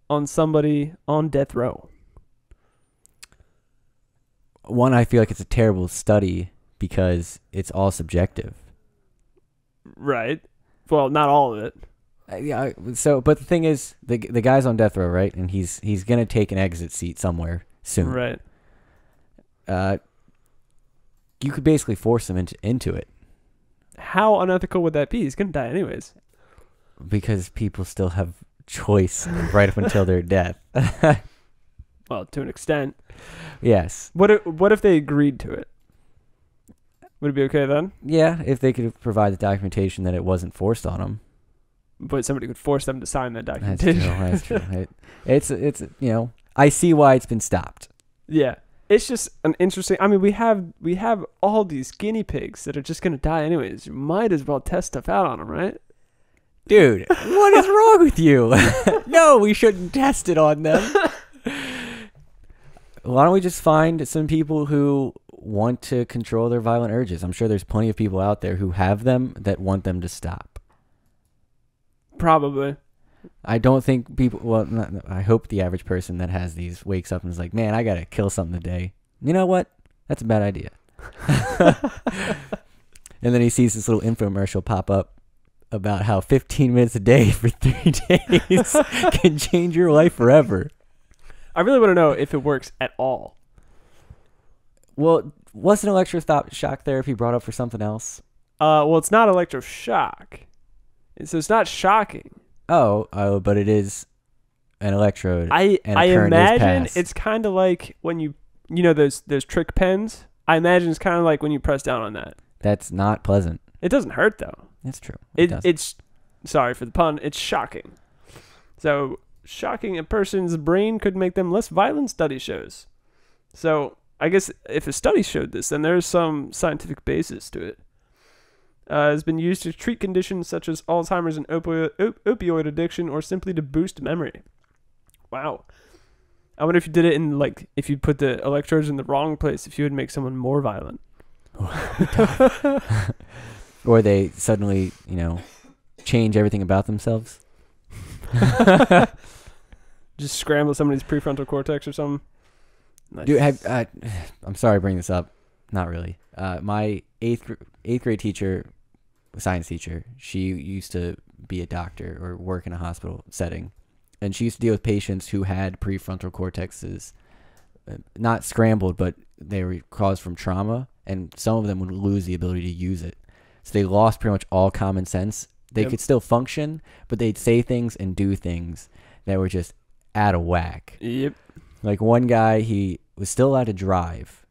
on somebody on death row? One, I feel like it's a terrible study because it's all subjective. Right. Well, not all of it. Yeah. So, but the thing is, the guy's on death row, right? And he's gonna take an exit seat somewhere soon. Right. You could basically force him into it. How unethical would that be? He's gonna die anyways. Because people still have choice right up until their death. Well, to an extent. Yes. What if they agreed to it? Would it be okay then? Yeah, if they could provide the documentation that it wasn't forced on them. But somebody could force them to sign that That's documentation. true. That's true. It's I see why it's been stopped. Yeah. It's just an interesting. I mean, we have all these guinea pigs that are just gonna die anyways. You might as well test stuff out on them, right? Dude, what is wrong with you? No, we shouldn't test it on them. Why don't we just find some people who want to control their violent urges? I'm sure there's plenty of people out there who have them that want them to stop. Probably. I don't think people. Well, I hope the average person that has these wakes up and is like, "Man, I gotta kill something today." You know what? That's a bad idea. And then he sees this little infomercial pop up about how 15 minutes a day for 3 days can change your life forever. I really want to know if it works at all. Well, wasn't electroshock therapy brought up for something else? Well, it's not electroshock, so it's not shocking. Oh, but it is an electrode. I and a current is imagine passed. it's kind of like when you know those trick pens. I imagine it's kind of like when you press down on that. That's not pleasant. It doesn't hurt though. It's true. It's sorry for the pun. It's shocking. So shocking a person's brain could make them less violent, study shows. So I guess if a study showed this, then there's some scientific basis to it. Has been used to treat conditions such as Alzheimer's and opioid addiction, or simply to boost memory. Wow. I wonder if you did it in, like, if you put the electrodes in the wrong place, if you would make someone more violent. Or they suddenly, change everything about themselves. Just scramble somebody's prefrontal cortex or something. Nice. Dude, I'm sorry to bring this up. Not really. My eighth grade teacher, science teacher, she used to be a doctor or work in a hospital setting. And she used to deal with patients who had prefrontal cortexes, not scrambled, but they were caused from trauma. and some of them would lose the ability to use it. So they lost pretty much all common sense. They could still function, but they'd say things and do things that were just out of whack. Yep. Like one guy, he was still allowed to drive.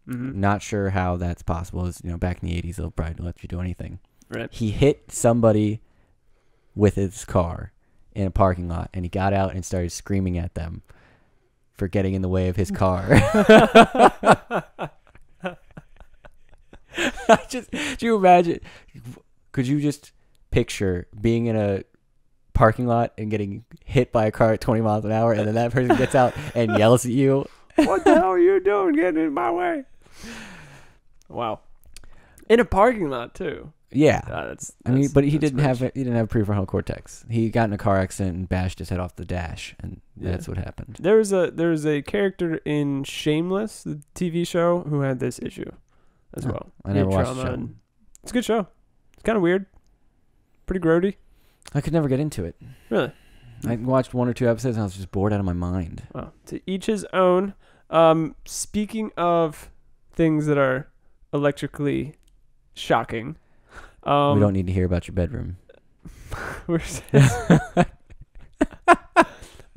Mm-hmm. Not sure how that's possible. It's, back in the 80s, they'll probably let you do anything. Right. He hit somebody with his car in a parking lot, and he got out and started screaming at them for getting in the way of his car. Do you imagine? Could you just picture being in a parking lot and getting hit by a car at 20 miles an hour, and then that person gets out and yells at you? What the hell are you doing getting in my way? Wow. In a parking lot too. Yeah. But he didn't have rich. he didn't have prefrontal cortex. He got in a car accident and bashed his head off the dash, and that's what happened. There was a character in Shameless, the TV show, who had this issue as well. I never watched the show. It's a good show. It's kind of weird. Pretty grody. I could never get into it. Really? I watched 1 or 2 episodes and I was just bored out of my mind. Well, to each his own. Speaking of things that are electrically shocking. We don't need to hear about your bedroom.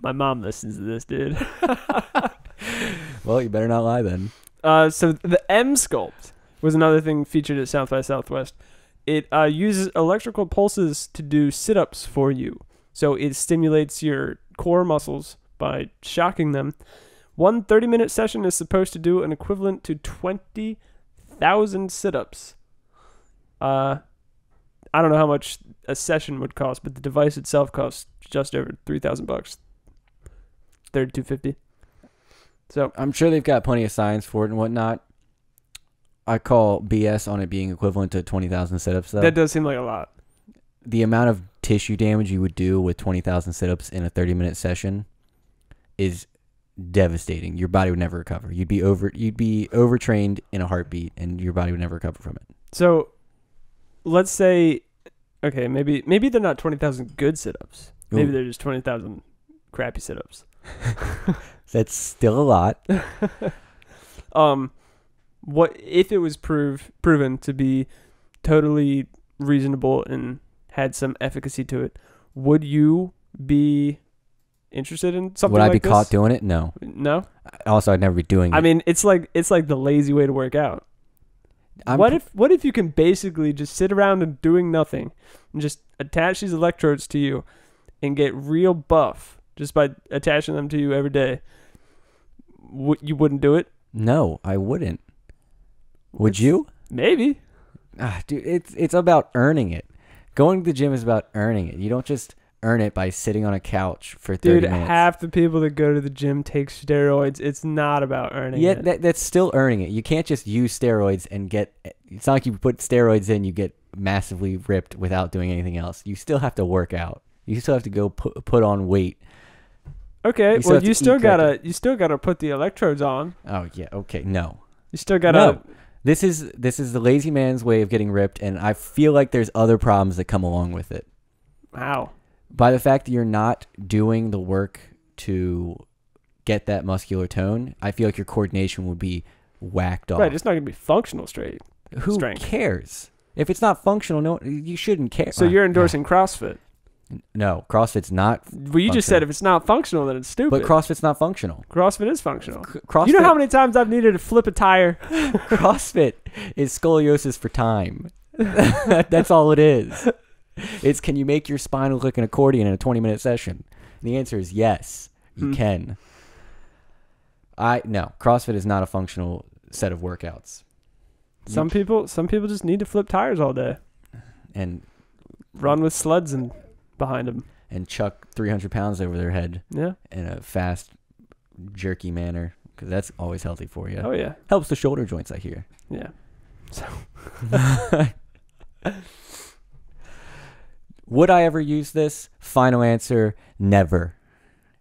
My mom listens to this, dude. Well, you better not lie then. So the M Sculpt was another thing featured at South by Southwest. It uses electrical pulses to do sit-ups for you. So it stimulates your core muscles by shocking them. One 30-minute session is supposed to do an equivalent to 20,000 sit-ups. I don't know how much a session would cost, but the device itself costs just over $3,000, $3,250. So I'm sure they've got plenty of science for it and whatnot. I call BS on it being equivalent to 20,000 sit-ups, though. that does seem like a lot. The amount of tissue damage you would do with 20,000 sit-ups in a 30-minute session is devastating. Your body would never recover. You'd be overtrained in a heartbeat, and your body would never recover from it. So let's say, okay, maybe they're not 20,000 good sit-ups. Maybe they're just 20,000 crappy sit-ups. That's still a lot. What if it was proven to be totally reasonable and had some efficacy to it? Would you be interested in something Would I like be this? caught doing it? No. No? Also, I'd never be doing it. I mean, it's like the lazy way to work out. What if you can basically just sit around and doing nothing and just attach these electrodes to you and get real buff just by attaching them to you every day? You wouldn't do it? No, I wouldn't. Would you? Maybe. Dude, it's about earning it. Going to the gym is about earning it. You don't just earn it by sitting on a couch for 30 minutes. Half the people that go to the gym take steroids. It's not about earning it. Yeah, that's still earning it. You can't just use steroids and get... It's not like you put steroids in, you get massively ripped without doing anything else. You still have to work out. You still have to go put on weight. Okay, well, you still gotta put the electrodes on. Oh, yeah, okay, no. You still gotta... No. This is the lazy man's way of getting ripped, and I feel like there's other problems that come along with it. How? By the fact that you're not doing the work to get that muscular tone, I feel like your coordination would be whacked off. Right, it's not gonna be functional straight. Who strength. cares? If it's not functional, no, you shouldn't care. So you're endorsing CrossFit? No, CrossFit's not. Well, you just said if it's not functional, then it's stupid. But CrossFit's not functional. CrossFit is functional. CrossFit, You know how many times I've needed to flip a tire? CrossFit is scoliosis for time. That's all it is. It's, can you make your spine look like an accordion in a 20-minute session? And the answer is yes, you can. No, CrossFit is not a functional set of workouts. Some people just need to flip tires all day And run with sleds and behind them and chuck 300 pounds over their head. Yeah. In a fast, jerky manner, because that's always healthy for you. Oh yeah. Helps the shoulder joints, I hear. Yeah. So. Would I ever use this? Final answer: never.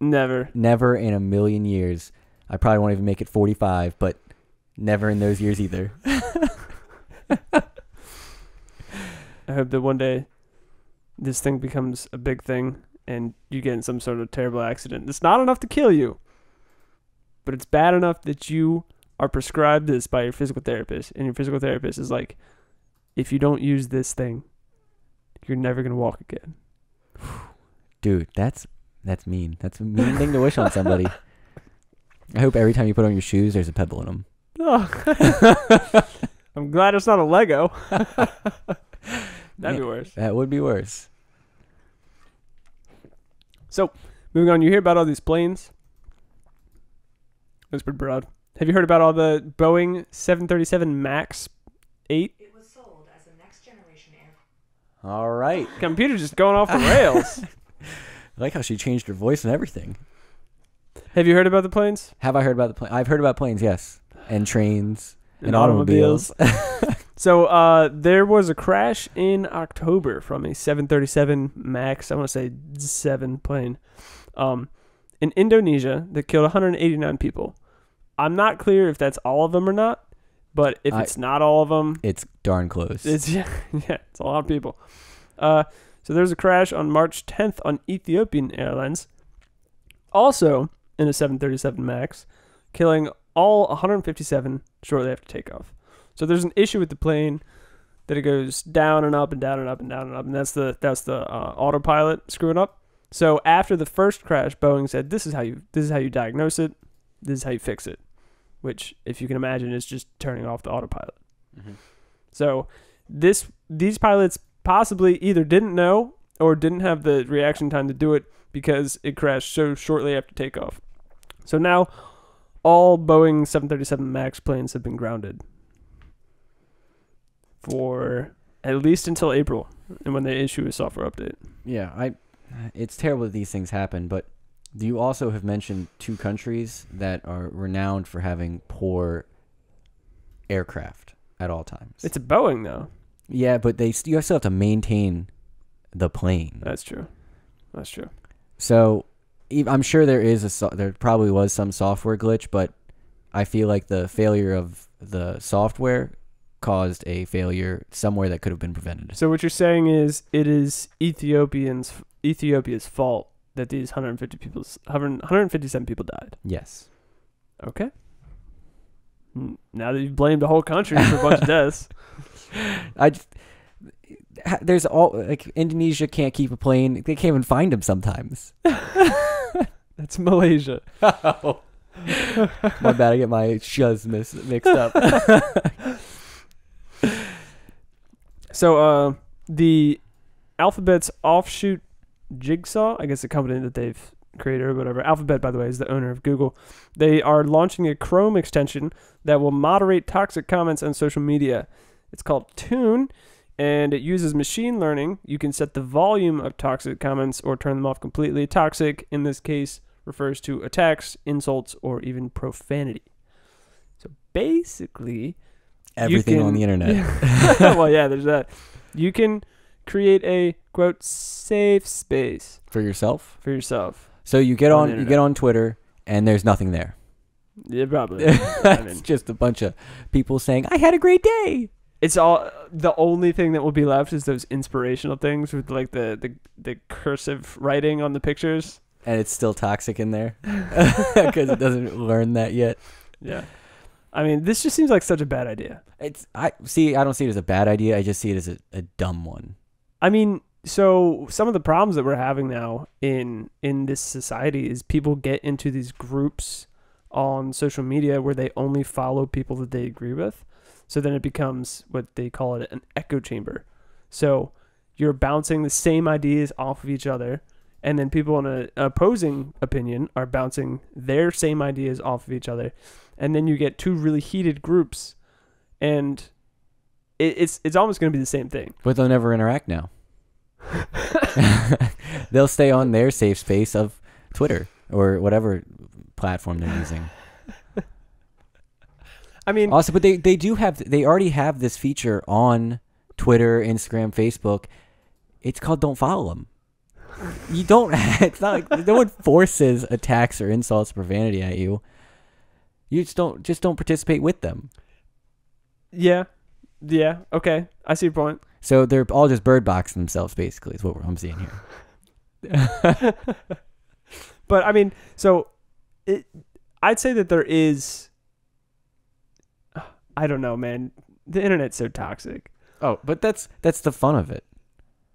Never. Never in a million years. I probably won't even make it 45, but never in those years either. I hope that one day this thing becomes a big thing and you get in some sort of terrible accident. It's not enough to kill you, but it's bad enough that you are prescribed this by your physical therapist, and your physical therapist is like, if you don't use this thing, you're never gonna walk again. Dude, that's mean. That's a mean thing to wish on somebody. I hope every time you put on your shoes, there's a pebble in them. Oh. I'm glad it's not a Lego. That'd be worse. That would be worse. So, moving on, you hear about all these planes. That's pretty broad. Have you heard about all the Boeing 737 MAX 8? It was sold as a next generation air. All right. Computer's just going off the rails. I like how she changed her voice and everything. Have you heard about the planes? Have I heard about the plane? I've heard about planes, yes. And trains. And automobiles. So there was a crash in October from a 737 MAX, I want to say 7 plane, in Indonesia that killed 189 people. I'm not clear if that's all of them or not, but if it's not all of them, it's darn close. It's it's a lot of people. So there's a crash on March 10th on Ethiopian Airlines, also in a 737 MAX, killing all 157 shortly after takeoff. So there's an issue with the plane that it goes down and up and down and up and down and up, and that's the autopilot screwing up. So after the first crash, Boeing said, "This is how you diagnose it. This is how you fix it," which, if you can imagine, is just turning off the autopilot. Mm-hmm. So these pilots possibly either didn't know or didn't have the reaction time to do it because it crashed so shortly after takeoff. So now all Boeing 737 MAX planes have been grounded for at least until April, and when they issue a software update. Yeah, it's terrible that these things happen, but you also have mentioned 2 countries that are renowned for having poor aircraft at all times. It's a Boeing, though. Yeah, but you still have to maintain the plane. That's true. So I'm sure there probably was some software glitch, but I feel like the failure of the software caused a failure somewhere that could have been prevented. So what you're saying is it is Ethiopia's fault that these 157 people died. Yes. Okay. Now that you've blamed the whole country for a bunch of deaths. There's Indonesia can't keep a plane. They can't even find them sometimes. That's Malaysia. Oh. My bad, I get my shuz mixed up. So the Alphabet's offshoot Jigsaw, I guess the company that they've created or whatever. Alphabet, by the way, is the owner of Google. They are launching a Chrome extension that will moderate toxic comments on social media. It's called Tune, and it uses machine learning. You can set the volume of toxic comments or turn them off completely. Toxic, in this case, refers to attacks, insults, or even profanity. So basically, everything on the internet. Well, yeah, there's that. You can create a quote safe space for yourself. So you get on Twitter and there's nothing there. Yeah, probably. It's just a bunch of people saying, "I had a great day." It's all the only thing that will be left is those inspirational things with like the cursive writing on the pictures. And it's still toxic in there because it doesn't learn that yet. Yeah. I mean, this just seems like such a bad idea. I don't see it as a bad idea. I just see it as a dumb one. I mean, so some of the problems that we're having now in this society is people get into these groups on social media where they only follow people that they agree with. So then it becomes what they call it an echo chamber. So you're bouncing the same ideas off of each other, and then people in an opposing opinion are bouncing their same ideas off of each other. And then you get 2 really heated groups, and it's almost going to be the same thing. But they'll never interact now. They'll stay on their safe space of Twitter or whatever platform they're using. I mean, also, but they already have this feature on Twitter, Instagram, Facebook. It's called "Don't Follow Them." You don't. It's not like no one forces attacks or insults, or profanity at you. You just don't participate with them. Yeah. Okay, I see your point. So they're all just bird boxing themselves, basically, is what I'm seeing here. But I mean, so I'd say that there is I don't know, man. The internet's so toxic. Oh, but that's the fun of it.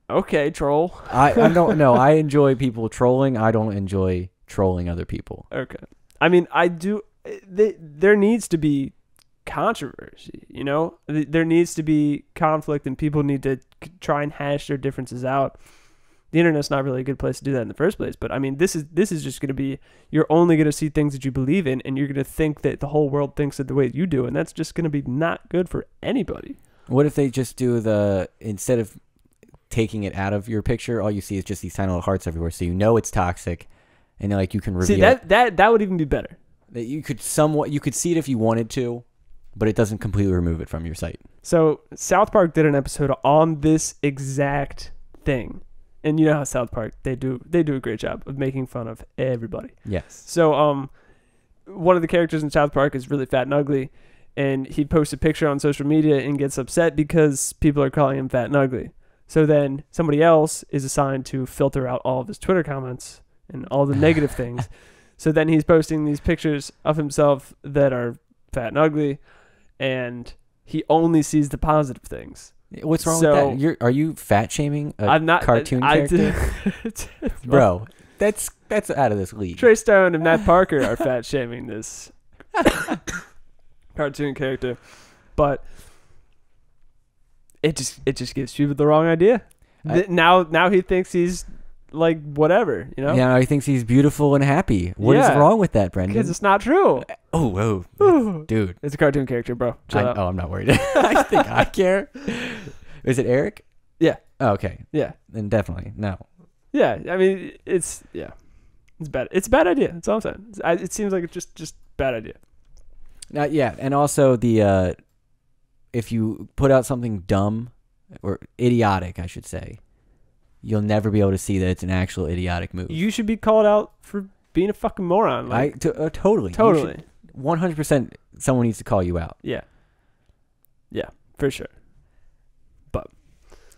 Okay, troll. I don't know. I enjoy people trolling. I don't enjoy trolling other people. Okay. I mean, I do. There needs to be controversy, you know? There needs to be conflict, and people need to try and hash their differences out. The internet's not really a good place to do that in the first place. But I mean, this is just going to be, you're only going to see things that you believe in, and you're going to think that the whole world thinks it the way you do, and that's just going to be not good for anybody. What if they just do instead of taking it out of your picture, all you see is just these tiny little hearts everywhere, so you know it's toxic, and like you can reveal. See, that would even be better. That you could see it if you wanted to, but it doesn't completely remove it from your site. So South Park did an episode on this exact thing. And you know how South Park, they do a great job of making fun of everybody. Yes. So one of the characters in South Park is really fat and ugly, and he posts a picture on social media and gets upset because people are calling him fat and ugly. So then somebody else is assigned to filter out all of his Twitter comments and all the negative things. So then he's posting these pictures of himself that are fat and ugly, and he only sees the positive things. What's wrong with that? Are you fat shaming a cartoon character? Bro, that's out of this league. Trey Stone and Matt Parker are fat shaming this cartoon character, but it just gives people the wrong idea. Now he thinks he's like whatever, you know? Yeah, he thinks he's beautiful and happy. What is wrong with that, Brendan? Because it's not true. Oh, whoa, dude. It's a cartoon character, bro. I'm not worried. I think I care. Is it Eric? Yeah. Oh, okay. Yeah. Then definitely no. Yeah, I mean it's bad. It's a bad idea. That's all I'm saying. It seems like it's just bad idea. Yeah, and also if you put out something dumb or idiotic, I should say, you'll never be able to see that it's an actual idiotic move. You should be called out for being a fucking moron. Like, totally. 100%. Someone needs to call you out. Yeah, for sure. But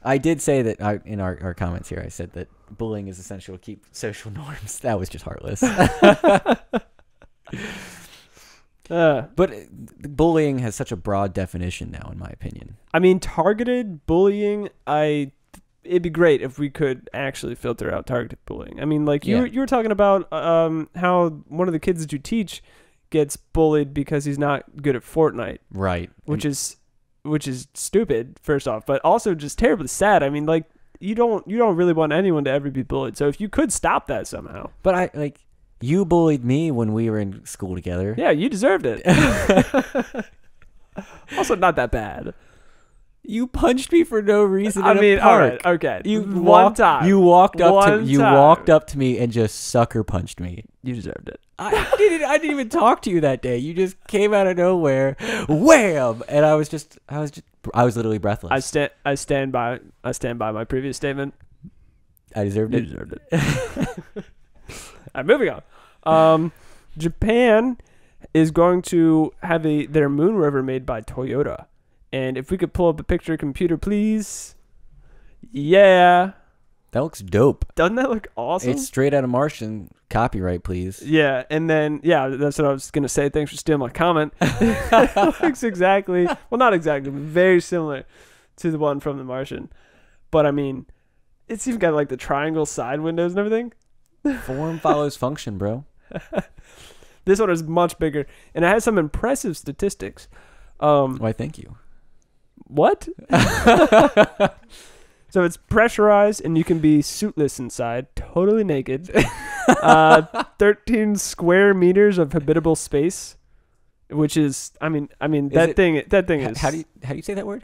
I did say that in our comments here, I said that bullying is essential to keep social norms. That was just heartless. But bullying has such a broad definition now, in my opinion. I mean, targeted bullying, it'd be great if we could actually filter out targeted bullying. I mean, like you were talking about how one of the kids that you teach gets bullied because he's not good at Fortnite. Right. Which is stupid, first off, but also just terribly sad. I mean, like you don't really want anyone to ever be bullied. So if you could stop that somehow. But you bullied me when we were in school together. Yeah, you deserved it. Also, not that bad. You punched me for no reason. I mean, all park. right, okay. You walked walked up to me and just sucker punched me. You deserved it. I didn't even talk to you that day. You just came out of nowhere, wham! And I was literally breathless. I stand by my previous statement. I deserved it. You deserved it. All right, moving on. Japan is going to have their moon rover made by Toyota. And if we could pull up a picture computer, please. Yeah. That looks dope. Doesn't that look awesome? It's straight out of Martian. Copyright, please. Yeah, and then, that's what I was going to say. Thanks for stealing my comment. It looks exactly, well, not exactly, but very similar to the one from The Martian. But, I mean, it's even got, like, the triangle side windows and everything. Form follows function, bro. This one is much bigger, and it has some impressive statistics. Why, thank you. What? So it's pressurized, and you can be suitless inside, totally naked. 13 square meters of habitable space, which is, I mean, that thing is. How do you say that word?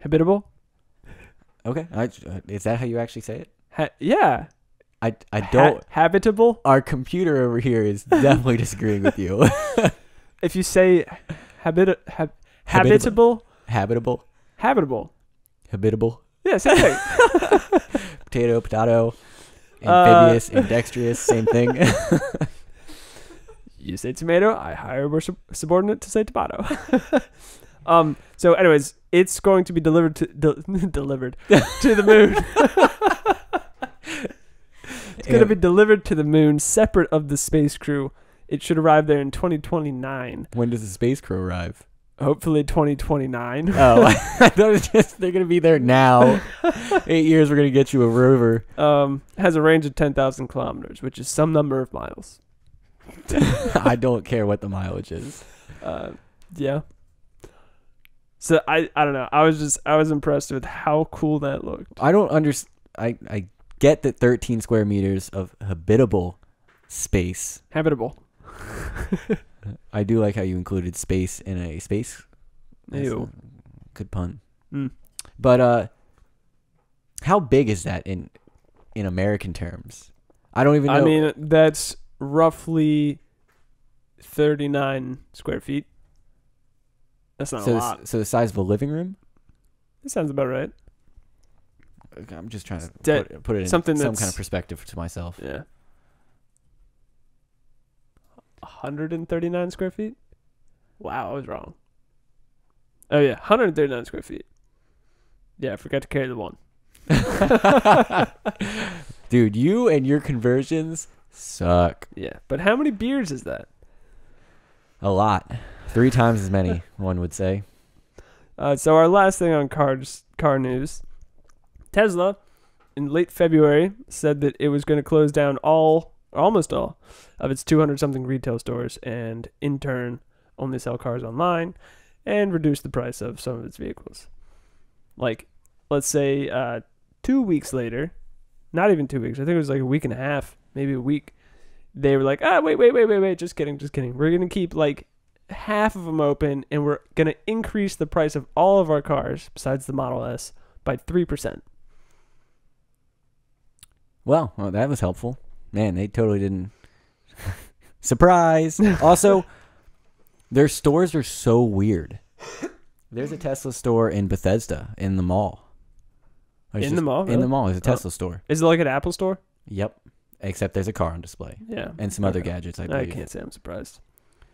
Habitable. Okay. Is that how you actually say it? Yeah. I don't. Habitable. Our computer over here is definitely disagreeing with you. If you say habitable. Habitable. Yeah, same thing. Potato, amphibious, dexterous, same thing. You say tomato, I hire a subordinate to say tomato. So anyways, it's going to be delivered to the moon. It's going to be delivered to the moon separate of the space crew. It should arrive there in 2029. When does the space crew arrive? Hopefully 2029. Oh, I thought it was just they're gonna be there now. 8 years, we're gonna get you a Rover. Has a range of 10,000 kilometers, which is some number of miles. I don't care what the mileage is. Yeah. So I don't know. I was impressed with how cool that looked. I don't understand. I get that 13 square meters of habitable space. Habitable. I do like how you included space in a space. That's Ew. a good pun. Mm. But how big is that in American terms? I don't even know. I mean, that's roughly 39 square feet. That's not a lot. So the size of a living room? That sounds about right. I'm just trying to put it in some kind of perspective to myself. Yeah. 139 square feet? Wow, I was wrong. Oh, yeah, 139 square feet. Yeah, I forgot to carry the one. Dude, you and your conversions suck. Yeah, but how many beers is that? A lot. 3 times as many, one would say. So our last thing on car news. Tesla, in late February, said that it was going to close down almost all of its 200-something retail stores and, in turn, only sell cars online and reduce the price of some of its vehicles. Like, let's say 2 weeks later, not even 2 weeks, I think it was like a week and a half, maybe a week, they were like, wait, just kidding. We're going to keep like half of them open and we're going to increase the price of all of our cars, besides the Model S, by 3%. Well, that was helpful. Man, they totally didn't. Surprise! Also, their stores are so weird. There's a Tesla store in Bethesda in the mall. In the mall? In Really? the mall, there's a Tesla store. Is it like an Apple store? Yep. Except there's a car on display. Yeah. And some other gadgets, I believe. I can't say I'm surprised.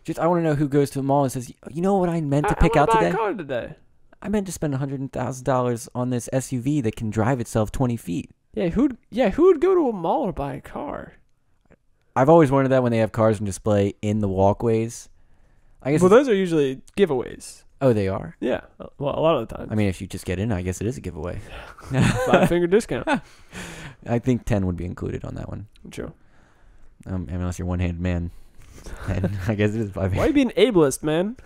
Just, I want to know who goes to the mall and says, you know what I meant to pick out I today? buy a car today. I meant to spend $100,000 on this SUV that can drive itself 20 feet. Yeah, who'd go to a mall to buy a car? I've always wondered that when they have cars on display in the walkways. I guess. Well, those are usually giveaways. Oh, they are? Yeah. Well, a lot of the time. I mean, if you just get in, I guess it is a giveaway. 5-finger discount. I think 10 would be included on that one. True. Unless you're one-handed man. And I guess it is 5 Why are you being ableist, man?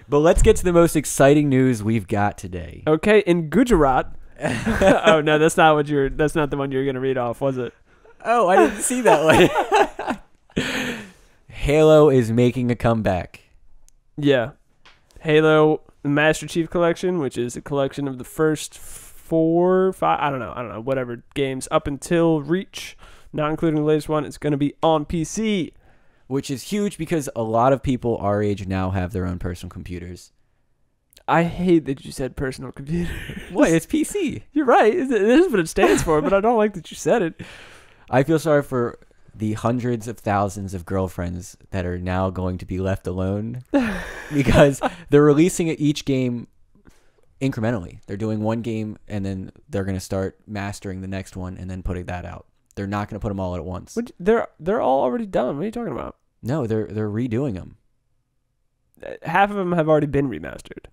But let's get to the most exciting news we've got today. Okay, in Gujarat. Oh no, that's not the one you were gonna read off, was it? Oh, I didn't see that one. Halo is making a comeback. Yeah. Halo Master Chief Collection, which is a collection of the first 4, 5, I don't know, whatever games up until Reach, not including the latest one. It's going to be on PC. Which is huge because a lot of people our age now have their own personal computers. I hate that you said personal computer. What? It's PC. You're right. It is what it stands for, but I don't like that you said it. I feel sorry for the hundreds of thousands of girlfriends that are now going to be left alone because they're releasing each game incrementally. They're doing one game and then they're going to start mastering the next one and then putting that out. They're not going to put them all at once. They're all already done. What are you talking about? No, they're redoing them. Half of them have already been remastered.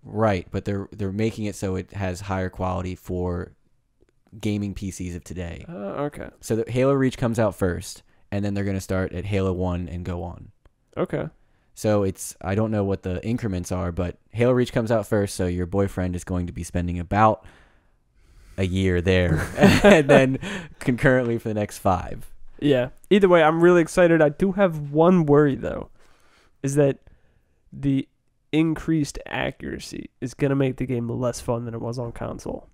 Right, but they're making it so it has higher quality for gaming PCs of today. Okay. So the Halo Reach comes out first, and then they're going to start at Halo 1 and go on. Okay. So I don't know what the increments are, but Halo Reach comes out first, so your boyfriend is going to be spending about a year there, and then concurrently for the next 5. Yeah. Either way, I'm really excited. I do have one worry, though, is that the increased accuracy is going to make the game less fun than it was on console.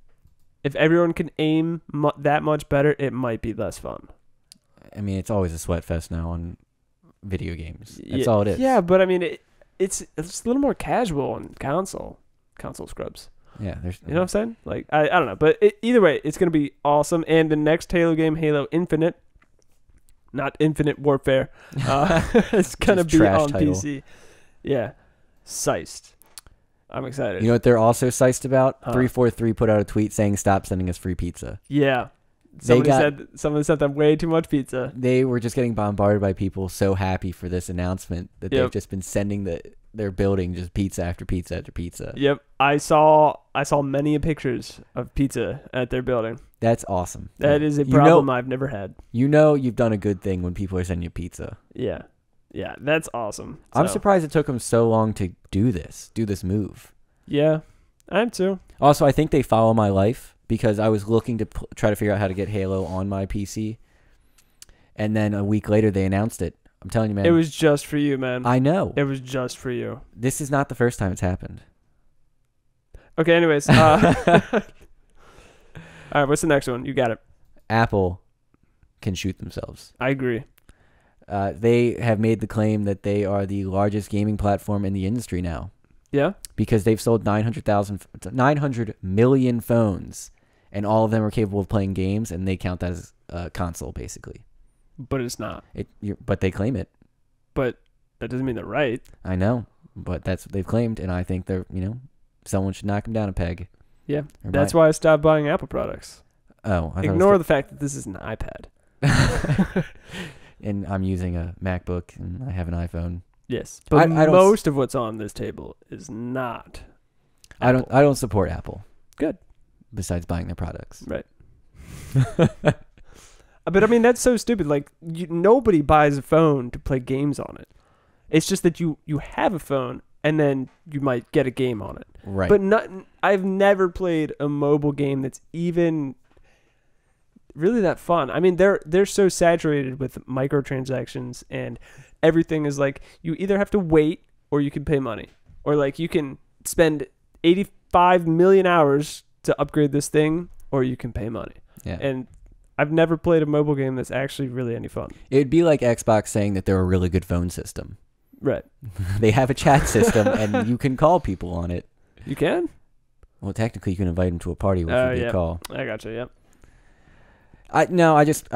If everyone can aim that much better, it might be less fun. I mean, it's always a sweat fest now on video games. That's all it is. Yeah, but I mean, it's a little more casual on console scrubs. Yeah, there's. You know what I'm saying? Like, I don't know. But either way, it's going to be awesome. And the next Halo game, Halo Infinite, not Infinite Warfare, it's going to be on title. PC. Yeah. Siced. I'm excited. You know what they're also siced about? 343 put out a tweet saying, "Stop sending us free pizza." Yeah. Someone sent them way too much pizza. They were just getting bombarded by people so happy for this announcement that they've just been sending their building just pizza after pizza after pizza. Yep, I saw many pictures of pizza at their building. That's awesome. That is a problem I've never had. You've done a good thing when people are sending you pizza. Yeah, that's awesome. I'm surprised it took them so long to do this move. Yeah, I am too. Also, I think they follow my life because I was looking to try to figure out how to get Halo on my PC, and then a week later they announced it. I'm telling you, man. It was just for you, man. I know. It was just for you. This is not the first time it's happened. Okay, anyways. All right, what's the next one? You got it. Apple can shoot themselves. I agree. They have made the claim that they are the largest gaming platform in the industry now. Yeah? Because they've sold 900 million phones, and all of them are capable of playing games, and they count that as a console, basically. But it's not. But they claim it. But that doesn't mean they're right. I know, but that's what they've claimed, and I think someone should knock them down a peg. Yeah, that's why I stopped buying Apple products. Oh, ignore the fact that this is an iPad. And I'm using a MacBook, and I have an iPhone. Yes, but most of what's on this table is not Apple. I don't support Apple. Good. Besides buying their products. Right. But I mean, that's so stupid. Like, nobody buys a phone to play games on it. It's just that you have a phone, and then you might get a game on it. Right. But I've never played a mobile game that's even really that fun. I mean, they're so saturated with microtransactions, and everything is like you either have to wait or you can pay money, or like you can spend 85 million hours to upgrade this thing, or you can pay money. Yeah. And I've never played a mobile game that's actually really any fun. It'd be like Xbox saying that they're a really good phone system. Right. They have a chat system, and you can call people on it. You can? Well, technically, you can invite them to a party, which would be a call. I gotcha, yep. I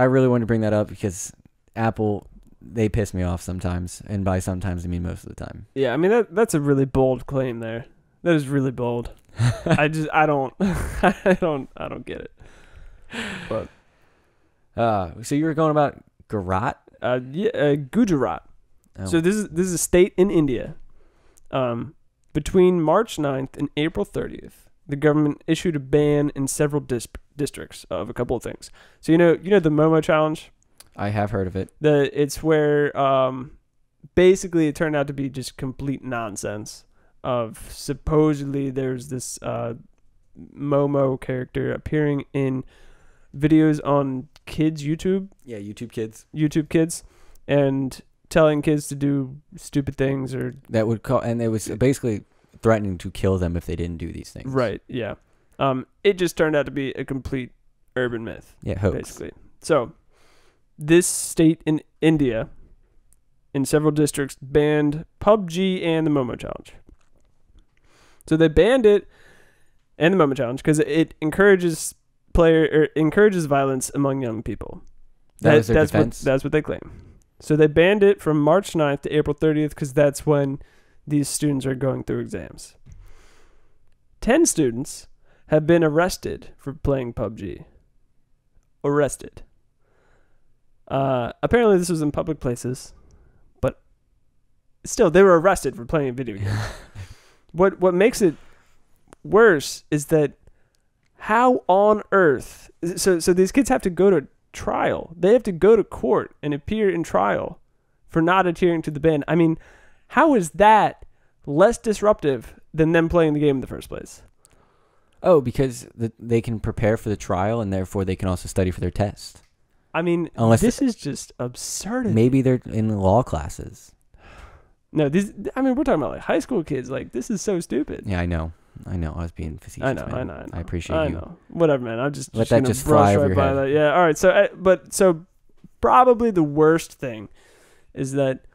really wanted to bring that up because Apple, they piss me off sometimes, and by sometimes I mean most of the time. Yeah, I mean that's a really bold claim there. That is really bold. I don't get it. But so you were going about Gujarat? Gujarat. Oh. So this is a state in India. Between March 9th and April 30th, the government issued a ban in several districts of a couple of things. So you know the Momo challenge? I have heard of it. It's where basically it turned out to be just complete nonsense. Of supposedly there's this Momo character appearing in videos on kids' YouTube. Yeah, YouTube Kids, and telling kids to do stupid things or that would call, and it was basically threatening to kill them if they didn't do these things. Right. Yeah. It just turned out to be a complete urban myth. Yeah, hoax. Basically. So, this state in India, in several districts, banned PUBG and the Momo challenge. So they banned it and the Momo challenge because it encourages violence among young people. That's their defense. That's what they claim. So they banned it from March 9th to April 30th because that's when these students are going through exams. 10 students have been arrested for playing PUBG. Arrested. Apparently this was in public places, but still they were arrested for playing a video game. What makes it worse is that how on earth... So these kids have to go to trial. They have to go to court and appear in trial for not adhering to the ban. I mean, how is that less disruptive than them playing the game in the first place? Oh, because they can prepare for the trial, and therefore they can also study for their test. I mean, this is just absurd. Maybe they're in law classes. No, we're talking about like high school kids. Like, this is so stupid. Yeah, I know. I was being facetious. I know. I appreciate you. I know. Whatever, man. I'm just let that just fly over your head. That. Yeah. All right. So probably the worst thing is that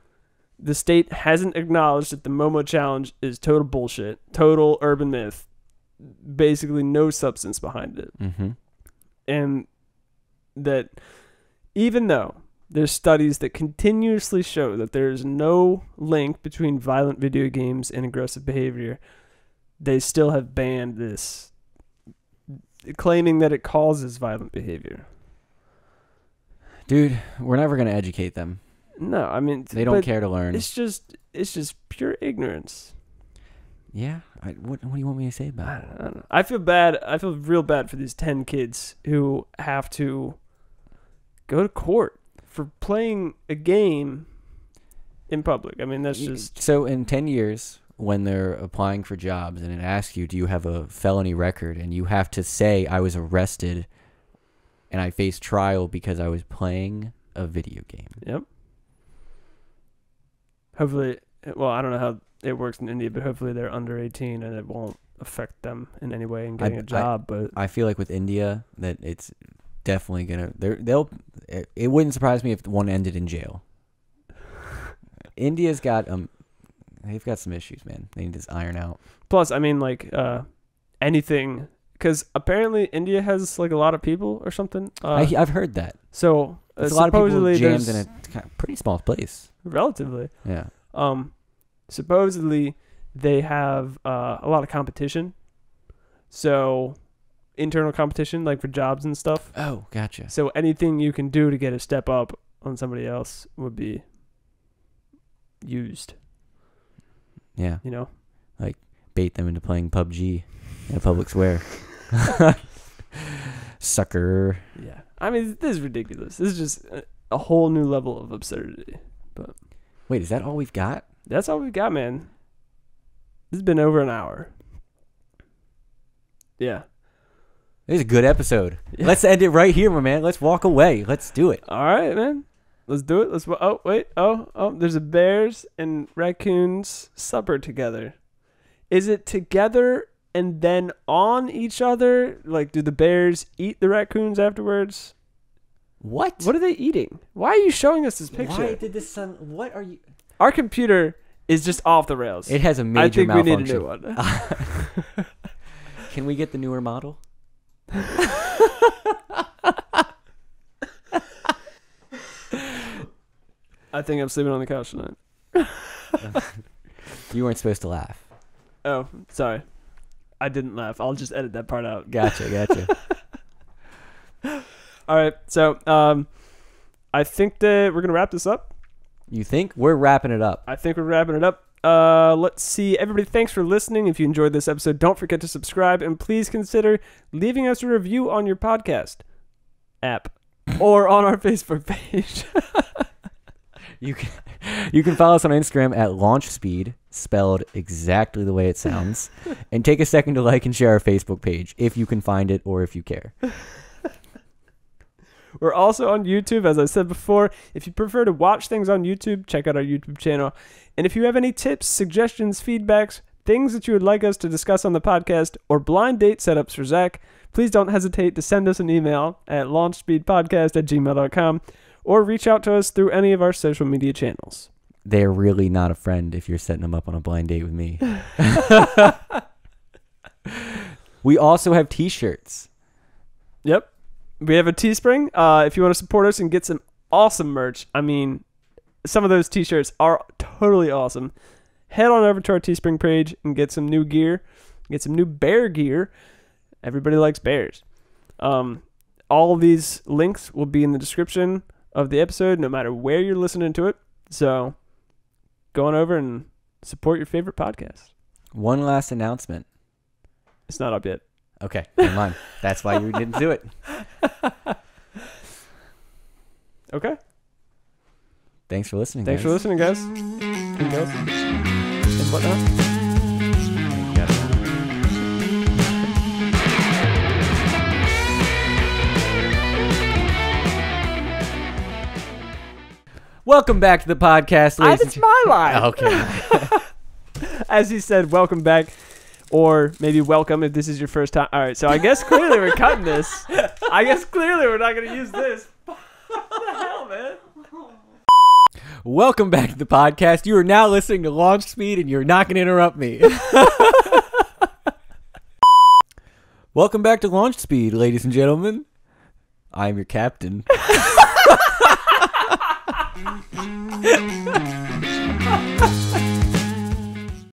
the state hasn't acknowledged that the Momo challenge is total bullshit, total urban myth, basically no substance behind it, and that even though there's studies that continuously show that there is no link between violent video games and aggressive behavior, they still have banned this, claiming that it causes violent behavior. Dude, we're never going to educate them. No, I mean They don't care to learn. It's just pure ignorance. Yeah? What do you want me to say about I it? don't know. I feel bad. I feel real bad for these 10 kids who have to go to court for playing a game in public. I mean, that's just... So in 10 years, when they're applying for jobs and it asks you, do you have a felony record? And you have to say, I was arrested and I faced trial because I was playing a video game. Yep. Hopefully, well, I don't know how it works in India, but hopefully they're under 18 and it won't affect them in any way in getting a job. But I feel like with India that it's definitely gonna. It wouldn't surprise me if one ended in jail. India's got they've got some issues, man. They need to iron out. plus, I mean, like anything, because apparently India has like a lot of people or something. I've heard that. So It's a lot of people supposedly jammed in there's a kind of pretty small place. relatively. Yeah. Supposedly they have a lot of competition. So internal competition, like for jobs and stuff. Oh, gotcha. So anything you can do to get a step up on somebody else would be used. Yeah. You know? Bait them into playing PUBG in a public square. Sucker. Yeah. I mean, this is ridiculous. This is just a whole new level of absurdity. Wait, is that all we've got? That's all we got, man. This has been over an hour. Yeah. This is a good episode. Yeah. Let's end it right here, my man. Let's walk away. Let's do it. All right, man. Let's do it. Oh, wait. Oh, there's a bears and raccoons supper together. Is it together and then on each other? Like, do the bears eat the raccoons afterwards? What? What are they eating? Why are you showing us this picture? Why did this son? What are you? Our computer is just off the rails. It has a major I think malfunction. we need a new one. Can we get the newer model? I think I'm sleeping on the couch tonight. You weren't supposed to laugh. Oh, sorry. I didn't laugh. I'll just edit that part out. Gotcha. All right. So, I think that we're going to wrap this up. You think? We're wrapping it up. I think we're wrapping it up. Let's see. Everybody, thanks for listening. If you enjoyed this episode, don't forget to subscribe and please consider leaving us a review on your podcast app or on our Facebook page. You can follow us on Instagram at LaunchSpeed, spelled exactly the way it sounds, and take a second to like and share our Facebook page if you can find it or if you care. We're also on YouTube, as I said before. If you prefer to watch things on YouTube, check out our YouTube channel. And if you have any tips, suggestions, feedbacks, things that you would like us to discuss on the podcast, or blind date setups for Zach, please don't hesitate to send us an email at launchspeedpodcast@gmail.com or reach out to us through any of our social media channels. They're really not a friend if you're setting them up on a blind date with me. We also have t-shirts. Yep. We have a Teespring. If you want to support us and get some awesome merch, I mean, some of those t-shirts are totally awesome. Head on over to our Teespring page and get some new gear. Get some new bear gear. Everybody likes bears. All of these links will be in the description of the episode, no matter where you're listening to it. So go on over and support your favorite podcast. One last announcement. It's not up yet. Okay, never mind. That's why you didn't do it. Okay. Thanks for listening, Thanks guys. for listening, guys. And girls. And whatnot. Welcome back to the podcast, ladies and That's my line. Okay. As he said, welcome back. Or maybe welcome if this is your first time. All right, so I guess clearly we're cutting this. I guess clearly we're not going to use this. What the hell, man? Welcome back to the podcast. You are now listening to Launch Speed, and you're not going to interrupt me. Welcome back to Launch Speed, ladies and gentlemen. I am your captain.